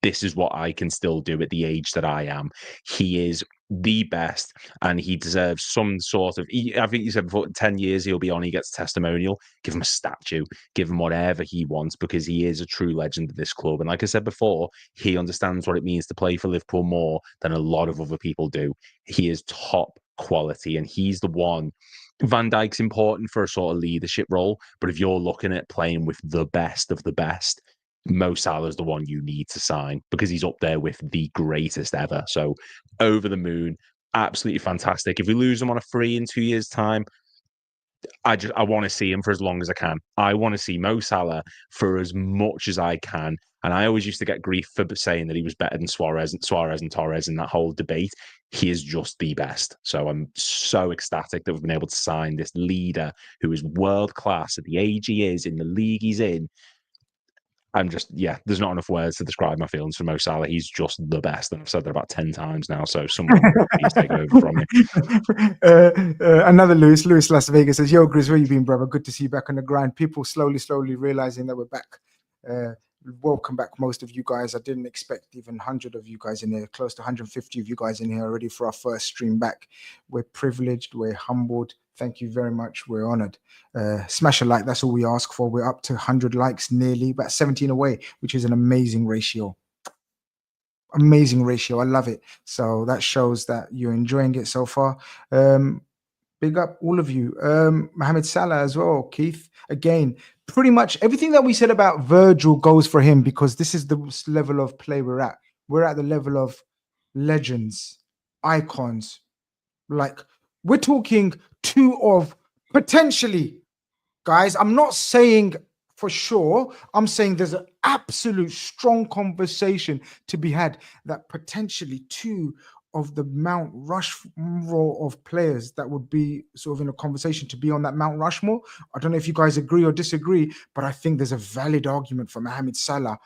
This is what I can still do at the age that I am. He is the best, and he deserves some sort of, I think you said before, 10 years he'll be on, he gets testimonial, give him a statue, give him whatever he wants, because he is a true legend of this club. And like I said before, he understands what it means to play for Liverpool more than a lot of other people do. He is top quality, and he's the one. Van Dijk's important for a sort of leadership role, but if you're looking at playing with the best of the best, Mo Salah is the one you need to sign, because he's up there with the greatest ever. So over the moon, absolutely fantastic. If we lose him on a free in 2 years' time, I want to see him for as long as I can. I want to see Mo Salah for as much as I can. And I always used to get grief for saying that he was better than Suarez and Torres in that whole debate. He is just the best. So I'm so ecstatic that we've been able to sign this leader who is world class at the age he is in the league he's in. I'm just, there's not enough words to describe my feelings for Mo Salah. He's just the best. And I've said that about 10 times now. So someone please take over from me. Another Lewis Las Vegas says, yo, Grizz, where you been, brother? Good to see you back on the grind. People slowly realizing that we're back. welcome back most of you guys. I didn't expect even 100 of you guys in here, close to 150 of you guys in here already for our first stream back. We're privileged, we're humbled. Thank you very much. We're honored. Smash a like. That's all we ask for. We're up to 100 likes, nearly about 17 away, which is an amazing ratio. Amazing ratio. I love it. So that shows that you're enjoying it so far. Big up all of you. Mohamed Salah as well, Keith. Again, pretty much everything that we said about Virgil goes for him, because this is the level of play we're at. We're at the level of legends, icons. Like, we're talking two of potentially, guys, I'm not saying for sure, I'm saying there's an absolute strong conversation to be had that potentially two of the Mount Rushmore of players that would be sort of in a conversation to be on that Mount Rushmore. I don't know if you guys agree or disagree, but I think there's a valid argument for Mohamed Salah,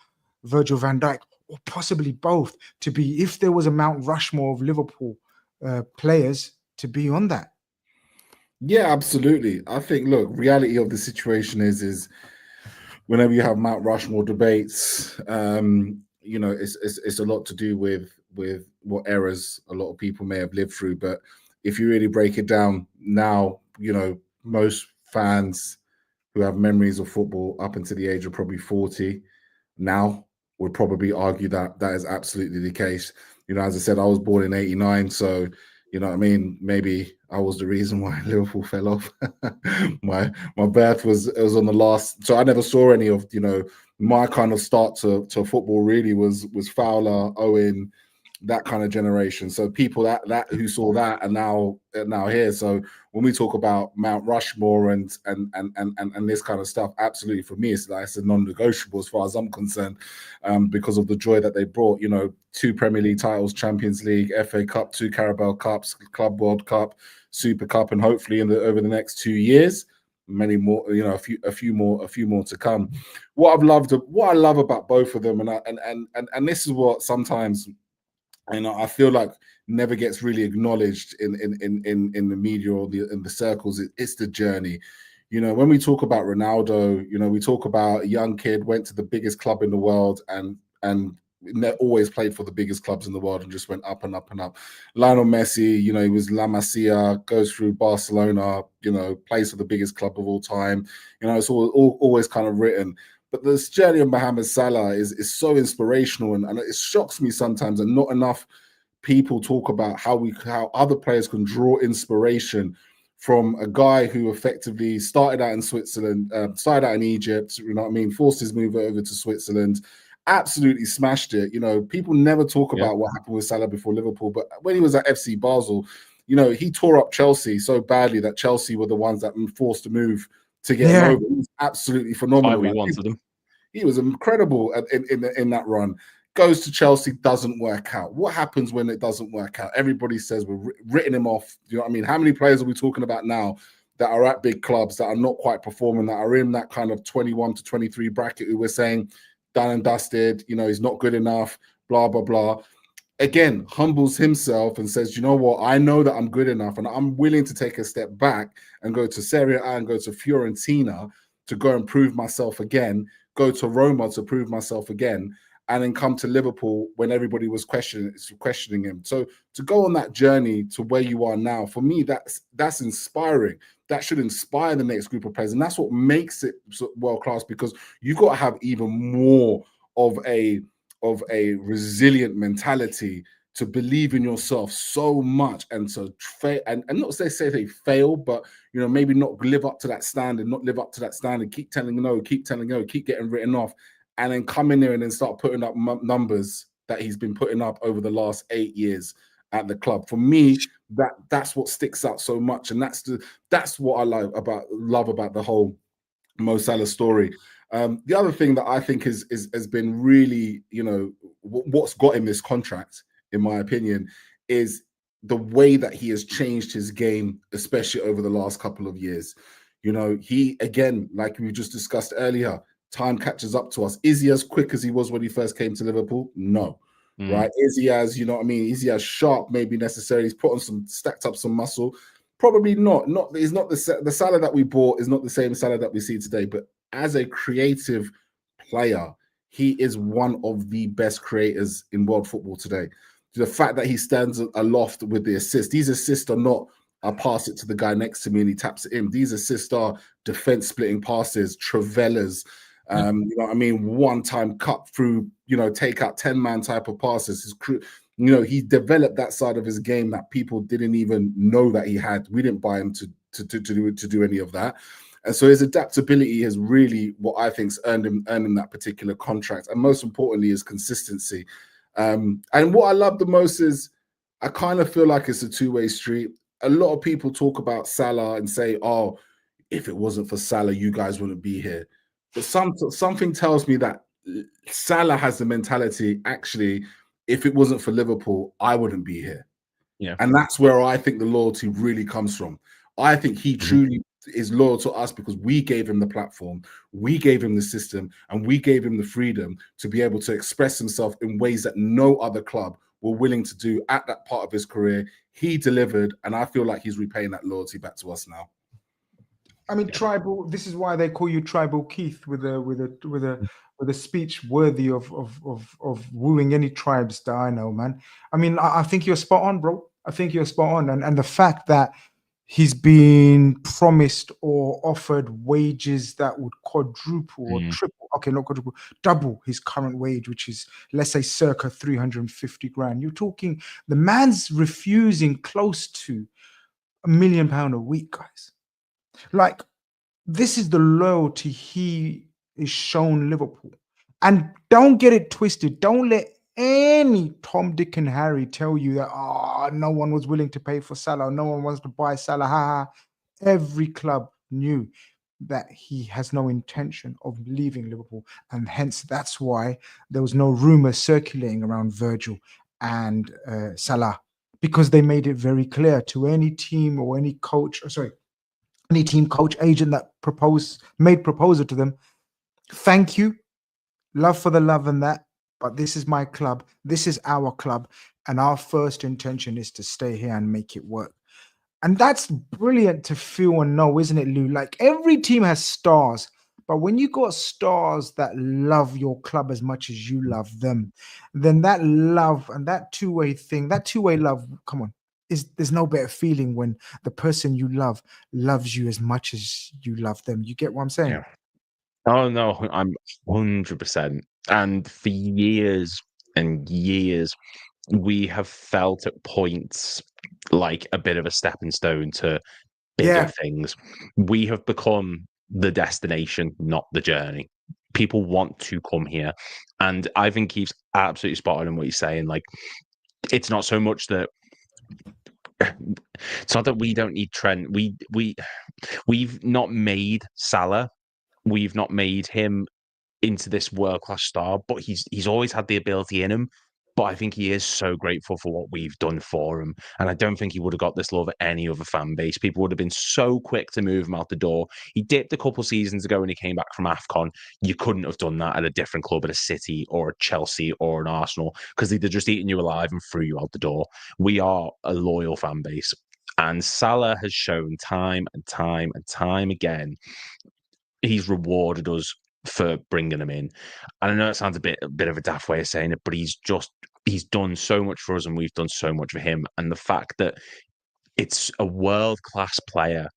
Virgil van Dijk, or possibly both to be, if there was a Mount Rushmore of Liverpool players, to be on that. Yeah, absolutely. I think, look, reality of the situation is whenever you have Mount Rushmore debates, it's a lot to do with what errors a lot of people may have lived through. But if you really break it down now, most fans who have memories of football up until the age of probably 40 now would probably argue that that is absolutely the case. As I said, I was born in 89, so maybe I was the reason why Liverpool fell off. my birth was on the last, so I never saw any of my kind of start to football really was Fowler, Owen, that kind of generation. So people that who saw that are now here. So when we talk about Mount Rushmore and this kind of stuff, absolutely for me it's a non-negotiable as far as I'm concerned, because of the joy that they brought. 2 Premier League titles, Champions League, FA Cup, 2 Carabao Cups, Club World Cup, Super Cup, and hopefully over the next 2 years, many more. A few more to come. What I love about both of them, and this is what sometimes, I feel like never gets really acknowledged in the media or in the circles. It's the journey. When we talk about Ronaldo, we talk about a young kid went to the biggest club in the world and always played for the biggest clubs in the world and just went up and up and up. Lionel Messi, he was La Masia, goes through Barcelona, plays for the biggest club of all time. It's always kind of written. But this journey of Mohamed Salah is so inspirational, and it shocks me sometimes that not enough people talk about how other players can draw inspiration from a guy who effectively started out in Switzerland, started out in Egypt, forced his move over to Switzerland, absolutely smashed it. People never talk about what happened with Salah before Liverpool, but when he was at FC Basel, he tore up Chelsea so badly that Chelsea were the ones that forced a move to get him over. He was absolutely phenomenal. We wanted him. He was incredible in that run. Goes to Chelsea, doesn't work out. What happens when it doesn't work out? Everybody says we're written him off. How many players are we talking about now that are at big clubs that are not quite performing, that are in that kind of 21 to 23 bracket who we're saying done and dusted, he's not good enough, blah, blah, blah. Again, humbles himself and says, you know what, I know that I'm good enough and I'm willing to take a step back and go to Serie A and go to Fiorentina to go and prove myself again, go to Roma to prove myself again, and then come to Liverpool when everybody was questioning him. So to go on that journey to where you are now, for me, that's inspiring. That should inspire the next group of players. And that's what makes it world-class, because you've got to have even more of a resilient mentality to believe in yourself so much and to and not say they fail, but maybe not live up to that standard, keep telling no, keep getting written off, and then come in there and then start putting up numbers that he's been putting up over the last 8 years at the club. For me, that's what sticks out so much, and that's what I love about the whole Mo Salah story. The other thing that I think has been really, what's got him this contract, in my opinion, is the way that he has changed his game, especially over the last couple of years. He, again, like we just discussed earlier, time catches up to us. Is he as quick as he was when he first came to Liverpool? No. Right? Is he as, is he as sharp? Maybe necessarily. He's stacked up some muscle. Probably not. He's not the Salah that we bought is not the same Salah that we see today. But as a creative player, he is one of the best creators in world football today. The fact that he stands aloft with the assists, these assists are not, I pass it to the guy next to me and he taps it in. These assists are defense splitting passes, Travellas, you know what I mean? One-time cut through, you know, take out 10-man type of passes. You know, he developed that side of his game that people didn't even know that he had. We didn't buy him to do any of that. And so his adaptability is really what I think's earned him that particular contract. And most importantly, his consistency. And what I love the most is I kind of feel like it's a two-way street. A lot of people talk about Salah and say, oh, if it wasn't for Salah, you guys wouldn't be here. But something tells me that Salah has the mentality, actually, if it wasn't for Liverpool, I wouldn't be here. Yeah. And that's where I think the loyalty really comes from. I think he truly is loyal to us because we gave him the platform, we gave him the system, and we gave him the freedom to be able to express himself in ways that no other club were willing to do at that part of his career. He delivered, and I feel like he's repaying that loyalty back to us now. I mean, tribal. This is why they call you Tribal Keith, with a speech worthy of wooing any tribes that I know, man. I mean, I think you're spot on, bro. I think you're spot on, and the fact that he's been promised or offered wages that would quadruple or triple, okay, not quadruple, double his current wage, which is, let's say, circa 350 grand. You're talking, the man's refusing close to £1 million a week, guys. Like, this is the loyalty he is shown Liverpool. And don't get it twisted. Don't let any Tom, Dick, and Harry tell you that, no one was willing to pay for Salah, no one wants to buy Salah. Ha. Every club knew that he has no intention of leaving Liverpool. And hence, that's why there was no rumor circulating around Virgil and Salah, because they made it very clear to any team or any coach, any team, coach, agent that made proposal to them. Thank you, love for the love and that, but this is my club, this is our club, and our first intention is to stay here and make it work. And that's brilliant to feel and know, isn't it, Lou? Like, every team has stars, but when you got stars that love your club as much as you love them, then that love and that two-way love, come on, there's no better feeling when the person you love loves you as much as you love them. You get what I'm saying? Yeah. Oh no, I'm 100%. And for years and years, we have felt at points like a bit of a stepping stone to bigger things. We have become the destination, not the journey. People want to come here, and I think he's absolutely spot on in what he's saying. Like, it's not so much that. It's not that we don't need Trent. We've not made Salah. We've not made him into this world-class star, but he's always had the ability in him. But I think he is so grateful for what we've done for him. And I don't think he would have got this love at any other fan base. People would have been so quick to move him out the door. He dipped a couple seasons ago when he came back from AFCON. You couldn't have done that at a different club, at a City or a Chelsea or an Arsenal, because they'd have just eaten you alive and threw you out the door. We are a loyal fan base. And Salah has shown time and time and time again, he's rewarded us for bringing him in. And I know it sounds a bit of a daft way of saying it, but he's done so much for us and we've done so much for him. And the fact that it's a world-class player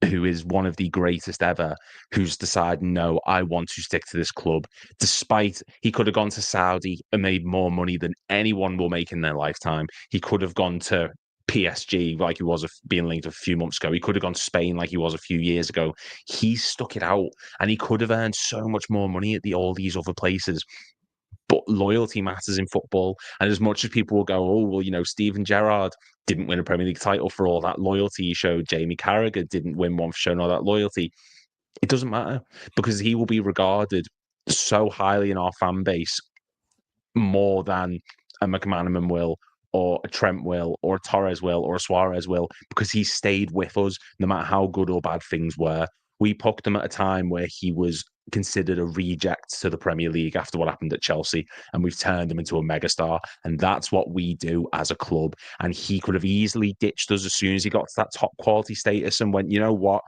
who is one of the greatest ever, who's decided, no, I want to stick to this club, despite he could have gone to Saudi and made more money than anyone will make in their lifetime. He could have gone to PSG like he was being linked a few months ago. He could have gone to Spain like he was a few years ago. He stuck it out, and he could have earned so much more money at all these other places. But loyalty matters in football. And as much as people will go, oh, well, you know, Steven Gerrard didn't win a Premier League title for all that loyalty he showed. Jamie Carragher didn't win one for showing all that loyalty. It doesn't matter, because he will be regarded so highly in our fan base more than a McManaman will, or a Trent will, or a Torres will, or a Suarez will, because he stayed with us no matter how good or bad things were. We picked him at a time where he was considered a reject to the Premier League after what happened at Chelsea, and we've turned him into a megastar, and that's what we do as a club. And he could have easily ditched us as soon as he got to that top quality status and went, you know what,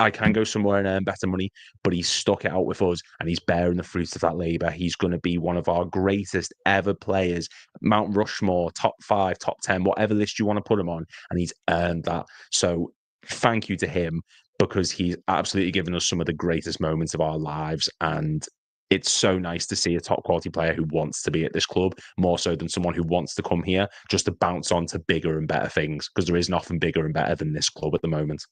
I can go somewhere and earn better money, but he's stuck it out with us and he's bearing the fruits of that labour. He's going to be one of our greatest ever players, Mount Rushmore, top 5, top 10, whatever list you want to put him on, and he's earned that. So thank you to him, because he's absolutely given us some of the greatest moments of our lives. And it's so nice to see a top quality player who wants to be at this club, more so than someone who wants to come here just to bounce on to bigger and better things, because there is nothing bigger and better than this club at the moment.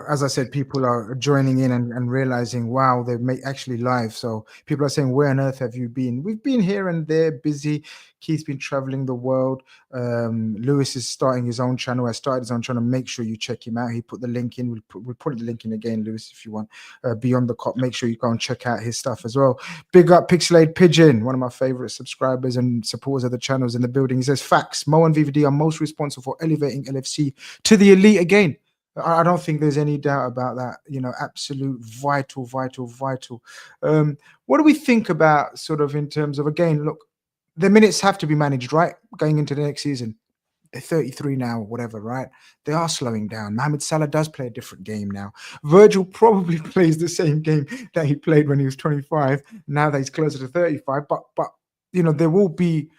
As I said, people are joining in and realizing, wow, they're actually live. So people are saying, where on earth have you been? We've been here and there, busy. Keith's been traveling the world. Lewis is starting his own channel. I started his own channel. Make sure you check him out. He put the link in. We'll put the link in again, Lewis, if you want. Beyond the Cop, make sure you go and check out his stuff as well. Big up Pixelated Pigeon, one of my favorite subscribers and supporters of the channels in the building. He says, facts, Mo and VVD are most responsible for elevating LFC to the elite again. I don't think there's any doubt about that. You know, absolute vital. What do we think about sort of in terms of, again, look, the minutes have to be managed, right? Going into the next season. They're 33 now, whatever, right? They are slowing down. Mohamed Salah does play a different game now. Virgil probably plays the same game that he played when he was 25. Now that he's closer to 35. But you know, there will be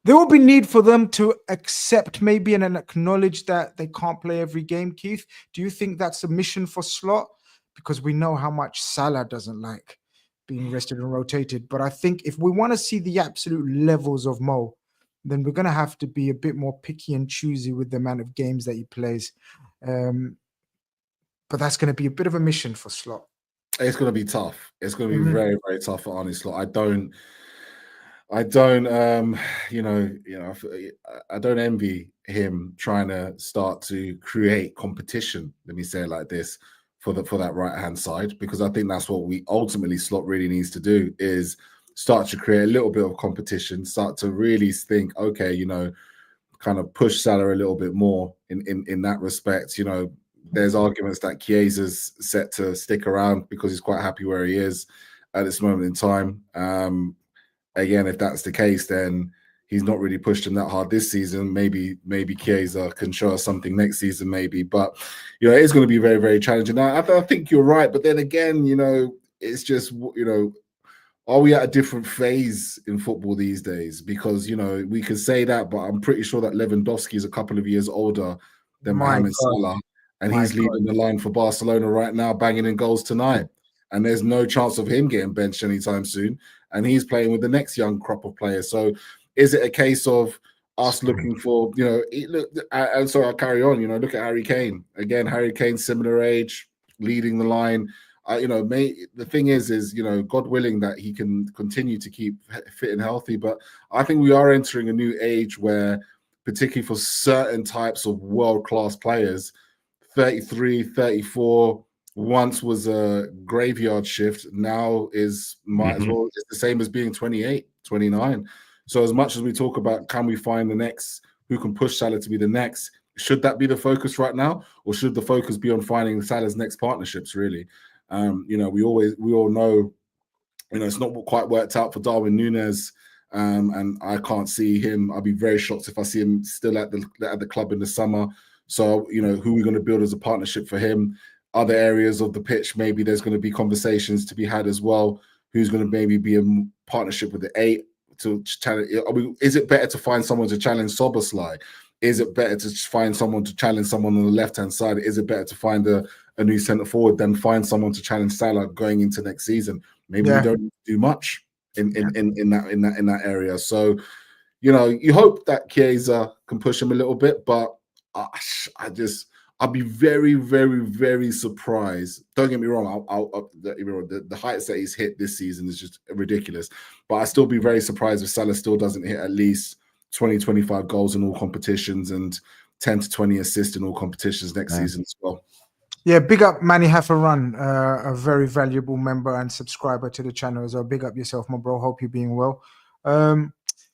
need for them to accept maybe and acknowledge that they can't play every game, Keith. Do you think that's a mission for Slot? Because we know how much Salah doesn't like being rested and rotated. But I think if we want to see the absolute levels of Mo, then we're going to have to be a bit more picky and choosy with the amount of games that he plays. But that's going to be a bit of a mission for Slot. It's going to be tough. It's going to be very, very tough for Arne Slot. I don't envy him trying to start to create competition. Let me say it like this, for that right hand side, because I think that's what we ultimately Slot really needs to do, is start to create a little bit of competition, start to really think, okay, you know, kind of push Salah a little bit more in that respect. You know, there's arguments that Chiesa's set to stick around because he's quite happy where he is at this moment in time. Again, if that's the case, then he's not really pushed him that hard this season. Maybe Chiesa can show us something next season, maybe. But, you know, it's going to be very, very challenging. Now, I think you're right. But then again, you know, it's just, you know, are we at a different phase in football these days? Because, you know, we could say that, but I'm pretty sure that Lewandowski is a couple of years older than Mohamed Salah. And he's leading the line for Barcelona right now, banging in goals tonight. And there's no chance of him getting benched anytime soon. And he's playing with the next young crop of players. So is it a case of us looking for, you know, and so I'll carry on, you know, look at Harry Kane. Again, Harry Kane, similar age, leading the line. You know, the thing is, you know, God willing that he can continue to keep fit and healthy. But I think we are entering a new age where, particularly for certain types of world-class players, 33, 34, once was a graveyard shift, now might as well, it's the same as being 28, 29. So as much as we talk about, can we find the next, who can push Salah to be the next, should that be the focus right now? Or should the focus be on finding Salah's next partnerships, really? You know, we all know, you know, it's not quite worked out for Darwin Núñez, and I can't see him. I'll be very shocked if I see him still at the club in the summer. So, you know, who are we going to build as a partnership for him? Other areas of the pitch, maybe there's going to be conversations to be had as well. Who's going to maybe be a partnership with the 8 to challenge? Is it better to find someone to challenge Szoboszlai? Is it better to find someone to challenge someone on the left-hand side? Is it better to find a new centre forward than find someone to challenge Salah going into next season? Maybe we don't do much in that area. So, you know, you hope that Chiesa can push him a little bit, but I'll be very, very, very surprised. Don't get me wrong. The heights that he's hit this season is just ridiculous. But I'll still be very surprised if Salah still doesn't hit at least 20, 25 goals in all competitions and 10 to 20 assists in all competitions next season as well. Yeah, big up Manny Run, a very valuable member and subscriber to the channel as well. Big up yourself, my bro. Hope you're being well.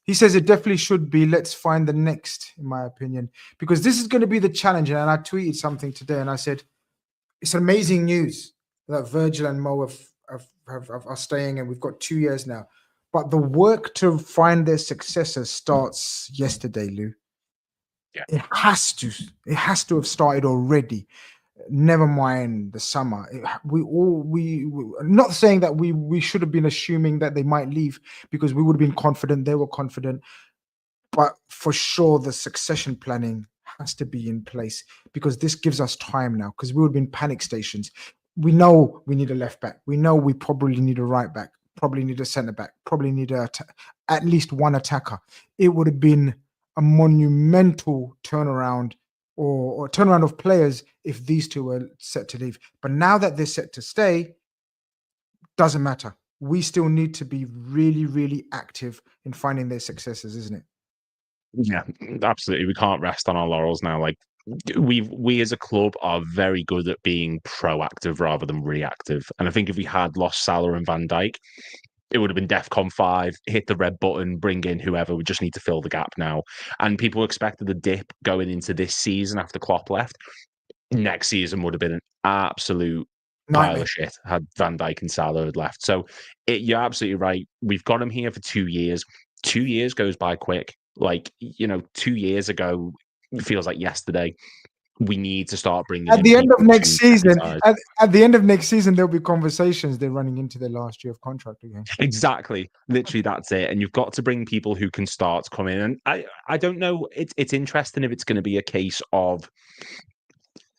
He says it definitely should be. Let's find the next, in my opinion, because this is going to be the challenge. And I tweeted something today, and I said it's amazing news that Virgil and Mo are staying, and we've got 2 years now. But the work to find their successors starts yesterday, Lou. Yeah. It has to have started already. never mind the summer. Not saying that we should have been assuming that they might leave, because we would have been confident, they were confident, but for sure the succession planning has to be in place, because this gives us time now, because we would have been panic stations. We know we need a left back. We know we probably need a right back, probably need a centre back, probably need at least one attacker. It would have been a monumental turnaround or turnaround of players if these two were set to leave. But now that they're set to stay, doesn't matter. We still need to be really, really active in finding their successors, isn't it? Yeah, absolutely. We can't rest on our laurels now. Like, we as a club are very good at being proactive rather than reactive. And I think if we had lost Salah and Van Dijk, it would have been DEFCON 5, hit the red button, bring in whoever. We just need to fill the gap now. And people expected a dip going into this season after Klopp left. Next season would have been an absolute pile of shit had Van Dijk and Salah had left. So you're absolutely right. We've got him here for 2 years. 2 years goes by quick. Like, 2 years ago, it feels like yesterday. We need to start bringing at the end of next season. At the end of next season, there'll be conversations. They're running into their last year of contract again. Exactly, literally, that's it. And you've got to bring people who can start to come in. And I don't know. It's interesting if it's going to be a case of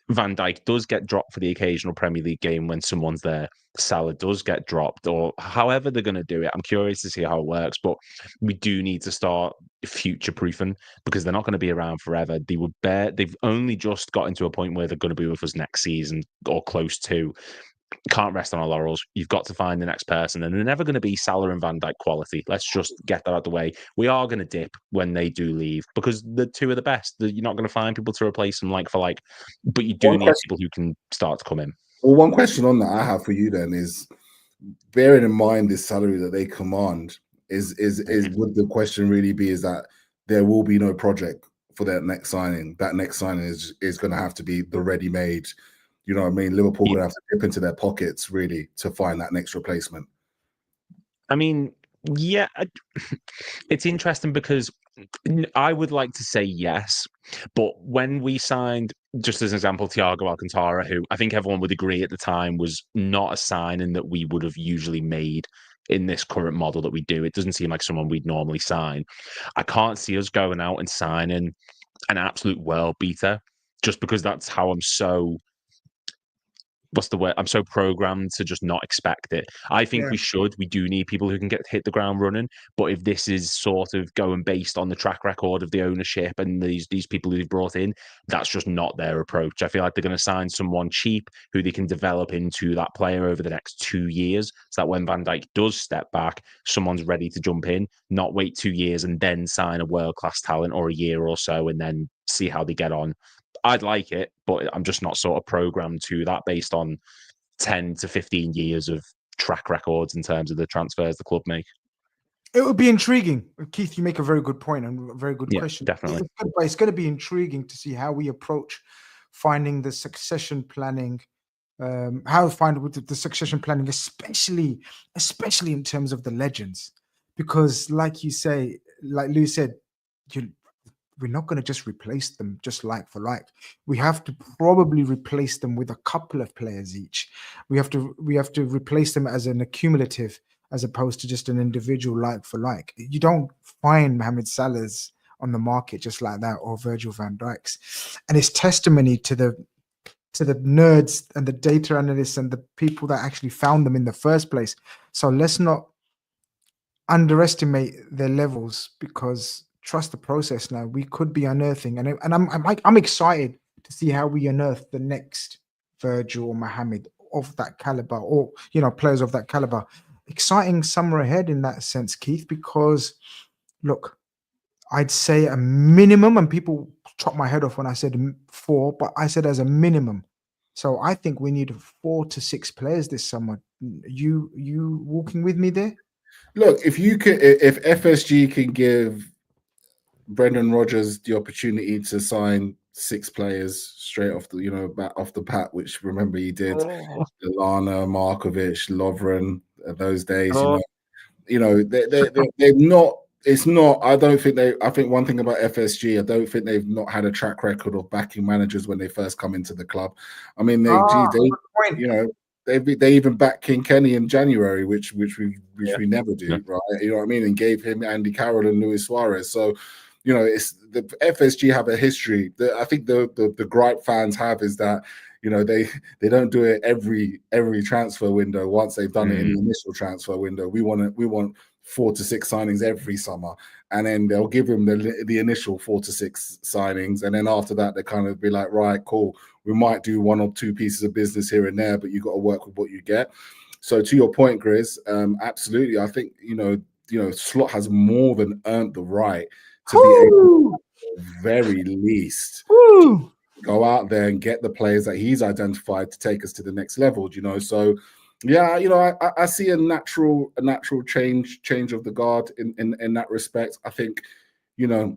Van Dijk does get dropped for the occasional Premier League game when someone's there. Salah does get dropped, or however they're going to do it. I'm curious to see how it works, but we do need to start future-proofing, because they're not going to be around forever. They've only just got into a point where they're going to be with us next season or close to. Can't rest on our laurels. You've got to find the next person, and they're never going to be Salah and Van Dijk quality. Let's just get that out of the way. We are going to dip when they do leave, because the two are the best. You're not going to find people to replace them like for like, but you do need people who can start to come in. Well, one question on that I have for you then is, bearing in mind this salary that they command, is would the question really be is that there will be no project for that next signing? That next signing is going to have to be the ready-made. You know what I mean? Liverpool going to have to dip into their pockets really to find that next replacement. I mean, yeah, it's interesting because I would like to say yes, but when we signed, just as an example, Thiago Alcantara, who I think everyone would agree at the time was not a signing that we would have usually made in this current model that we do. It doesn't seem like someone we'd normally sign. I can't see us going out and signing an absolute world beater, just because that's how I'm so... what's the word? I'm so programmed to just not expect it. I think we do need people who can hit the ground running. But if this is sort of going based on the track record of the ownership and these people who've brought in, that's just not their approach. I feel like they're going to sign someone cheap who they can develop into that player over the next 2 years, so that when Van Dijk does step back, someone's ready to jump in, not wait 2 years and then sign a world-class talent, or a year or so and then see how they get on. I'd like it, but I'm just not sort of programmed to that based on 10 to 15 years of track records in terms of the transfers the club make. It would be intriguing. Keith, you make a very good point and a very good question. Definitely. It's going to be intriguing to see how we approach finding the succession planning, the succession planning, especially in terms of the legends. Because like you say, like Lou said, we're not going to just replace them just like for like. We have to probably replace them with a couple of players each. We have to replace them as an accumulative, as opposed to just an individual like for like. You don't find Mohamed Salah's on the market just like that, or Virgil van Dijk's. And it's testimony to the nerds and the data analysts and the people that actually found them in the first place. So let's not underestimate their levels, because trust the process. Now we could be unearthing, and I'm excited to see how we unearth the next Virgil or Mohamed of that caliber, or players of that caliber. Exciting summer ahead in that sense, Keith, because look, I'd say a minimum, and people chopped my head off when I said 4, but I said as a minimum. So I think we need 4 to 6 players this summer. You walking with me there? Look, if FSG can give Brendan Rodgers the opportunity to sign 6 players straight off the bat, which remember he did, Lallana, Markovic, Lovren, those days. They're not. It's not. I don't think they. I think one thing about FSG, I don't think they've not had a track record of backing managers when they first come into the club. I mean, they, Good point. you know, they even backed King Kenny in January, which we never do, right? You know what I mean? And gave him Andy Carroll and Luis Suarez. So, you know, it's the FSG have a history. I think the gripe fans have is that, you know, they don't do it every transfer window. Once they've done it in the initial transfer window, we want 4 to 6 signings every summer, and then they'll give him the initial 4 to 6 signings, and then after that they kind of be like, right, cool, we might do 1 or 2 pieces of business here and there, but you got to work with what you get. So to your point, Grizz, absolutely, I think you know Slot has more than earned the right to be able, at the very least, go out there and get the players that he's identified to take us to the next level. You know, so. Yeah, you know, I see a natural change of the guard in that respect. I think, you know,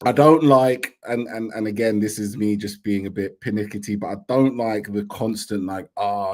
I don't like, and again, this is me just being a bit pernickety, but I don't like the constant like,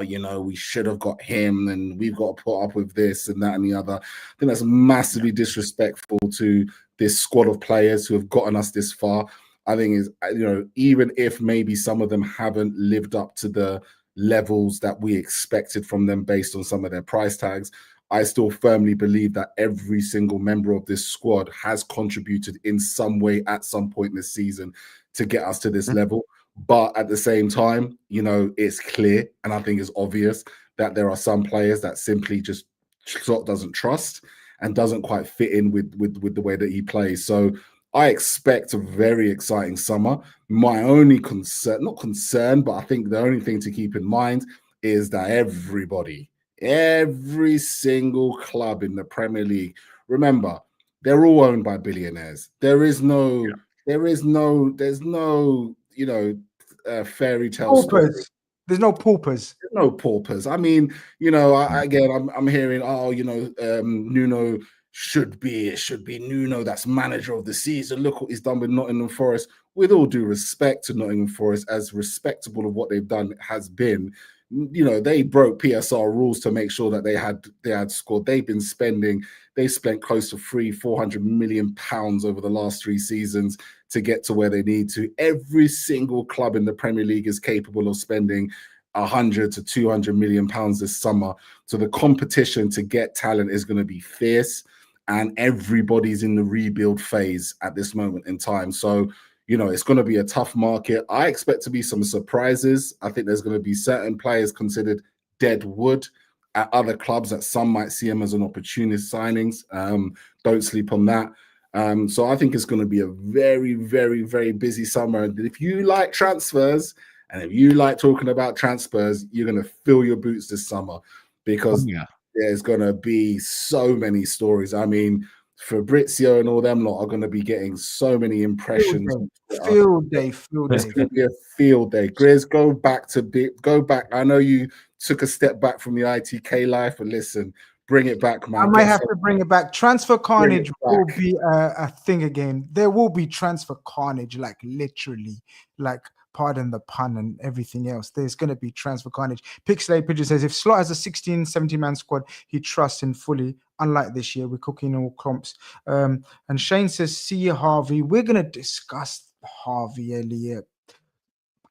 you know, we should have got him and we've got to put up with this and that and the other. I think that's massively disrespectful to this squad of players who have gotten us this far. I think is, you know, even if maybe some of them haven't lived up to the levels that we expected from them based on some of their price tags, I still firmly believe that every single member of this squad has contributed in some way at some point this season to get us to this level. But at the same time, you know, it's clear, and I think it's obvious that there are some players that simply just Slot doesn't trust and doesn't quite fit in with the way that he plays. So I expect a very exciting summer. My only concern, not concern, but I think the only thing to keep in mind is that every single club in the Premier League, remember, they're all owned by billionaires. There's no, you know, fairy tale story. There's no paupers. There's no paupers. I mean, you know, I'm hearing, you know, Nuno should be Nuno that's manager of the season. Look what he's done with Nottingham Forest. With all due respect to Nottingham Forest, as respectable of what they've done has been, you know, they broke PSR rules to make sure that they had scored. They spent close to £400 million over the last 3 seasons to get to where they need to. Every single club in the Premier League is capable of spending 100 to 200 million pounds this summer. So the competition to get talent is going to be fierce, and everybody's in the rebuild phase at this moment in time. So, you know, it's going to be a tough market. I expect to be some surprises. I think there's going to be certain players considered dead wood at other clubs that some might see them as an opportunist signings. Don't sleep on that. So I think it's going to be a very, very, very busy summer. And if you like transfers and if you like talking about transfers, you're going to fill your boots this summer because there's going to be so many stories. I mean, Fabrizio and all them lot are going to be getting so many impressions. Field day. It's going to be a field day. Grizz, go back. I know you took a step back from the ITK life, but listen, bring it back, man. I might have to bring it back. Transfer carnage will be a thing again. There will be transfer carnage, like literally, like pardon the pun and everything else. There's going to be transfer carnage. Pixelate Pigeon says, if Slot has a 16, 17-man squad, he trusts in fully. Unlike this year, we're cooking all comps. And Shane says, see you, Harvey. We're going to discuss Harvey Elliott,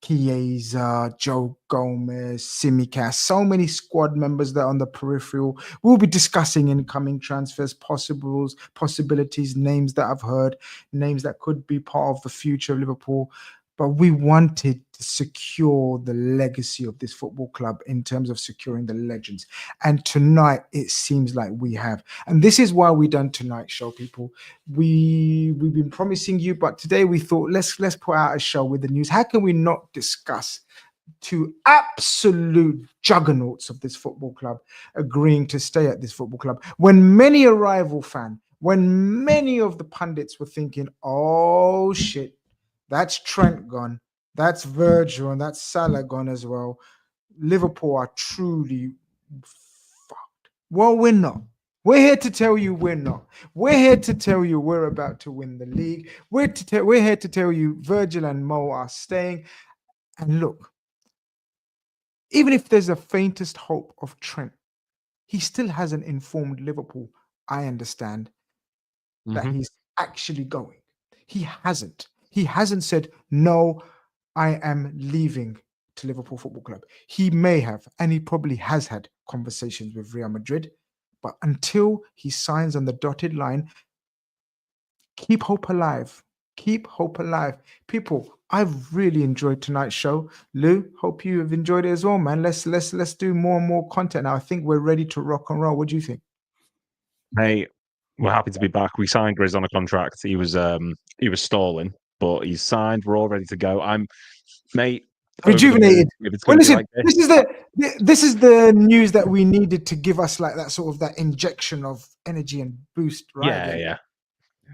Chiesa, Joe Gomez, Simicast, so many squad members that are on the peripheral. We'll be discussing incoming transfers, possibilities, names that I've heard, names that could be part of the future of Liverpool. But we wanted to secure the legacy of this football club in terms of securing the legends. And tonight, it seems like we have. And this is why we done tonight's show, people. We've been promising you, but today we thought, let's put out a show with the news. How can we not discuss 2 absolute juggernauts of this football club agreeing to stay at this football club when many a rival fan, when many of the pundits were thinking, oh shit, that's Trent gone, that's Virgil, and that's Salah gone as well. Liverpool are truly fucked. Well, we're not. We're here to tell you we're not. We're here to tell you we're about to win the league. We're here to tell you Virgil and Mo are staying. And look, even if there's a faintest hope of Trent, he still hasn't informed Liverpool, I understand, that Mhm. he's actually going. He hasn't. He hasn't said, no, I am leaving to Liverpool Football Club. He may have, and he probably has had conversations with Real Madrid. But until he signs on the dotted line, keep hope alive. Keep hope alive. People, I've really enjoyed tonight's show. Lou, hope you have enjoyed it as well, man. Let's do more and more content now. I think we're ready to rock and roll. What do you think? Hey, we're happy to be back. We signed Grizz on a contract. He was stalling, but he's signed. We're all ready to go. I'm, mate, over the moon Rejuvenated. if it's Well, going to be listen, like this. this is the news that we needed to give us like that sort of that injection of energy and boost, right? Yeah, again. yeah.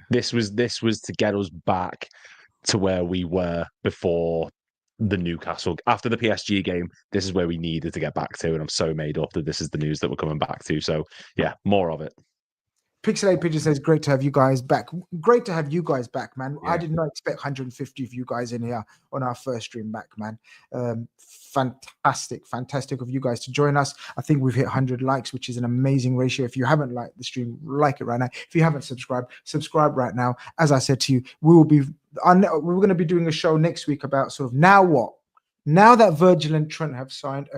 This was to get us back to where we were before the Newcastle. After the PSG game, this is where we needed to get back to, and I'm so made up that this is the news that we're coming back to. So yeah, more of it. Pixelated Pigeon says, great to have you guys back. Great to have you guys back, man. Yeah. I did not expect 150 of you guys in here on our first stream back, man. Fantastic of you guys to join us. I think we've hit 100 likes, which is an amazing ratio. If you haven't liked the stream, like it right now. If you haven't subscribed, subscribe right now. As I said to you, we're going to be doing a show next week about sort of now what? Now that Virgil and Trent have signed,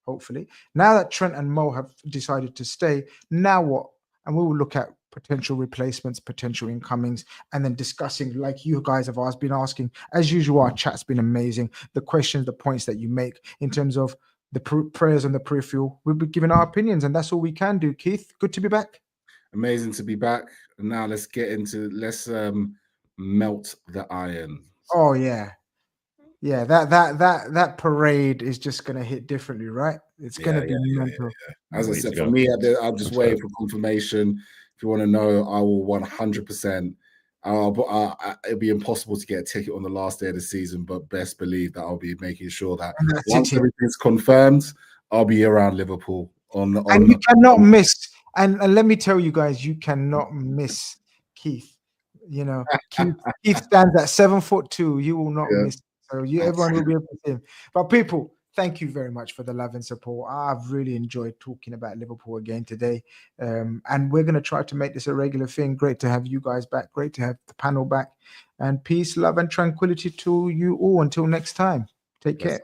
hopefully, now that Trent and Mo have decided to stay, now what? And we will look at potential replacements, potential incomings, and then discussing, like you guys have been asking. As usual, our chat's been amazing. The questions, the points that you make in terms of the prayers on the peripheral, we'll be giving our opinions, and that's all we can do. Keith, good to be back. Amazing to be back. And now let's melt the iron. Oh yeah. Yeah, that parade is just gonna hit differently, right? It's gonna be mental. As I said, for me, I'm just waiting for confirmation. If you want to know, I will 100%. It'll be impossible to get a ticket on the last day of the season, but best believe that I'll be making sure that once everything's confirmed, I'll be around Liverpool. And you cannot miss. And let me tell you guys, you cannot miss Keith. You know, Keith stands at 7'2". You will not miss. So everyone will be able to see him. But people, thank you very much for the love and support. I've really enjoyed talking about Liverpool again today. And we're going to try to make this a regular thing. Great to have you guys back. Great to have the panel back. And peace, love, and tranquility to you all. Until next time. Take care.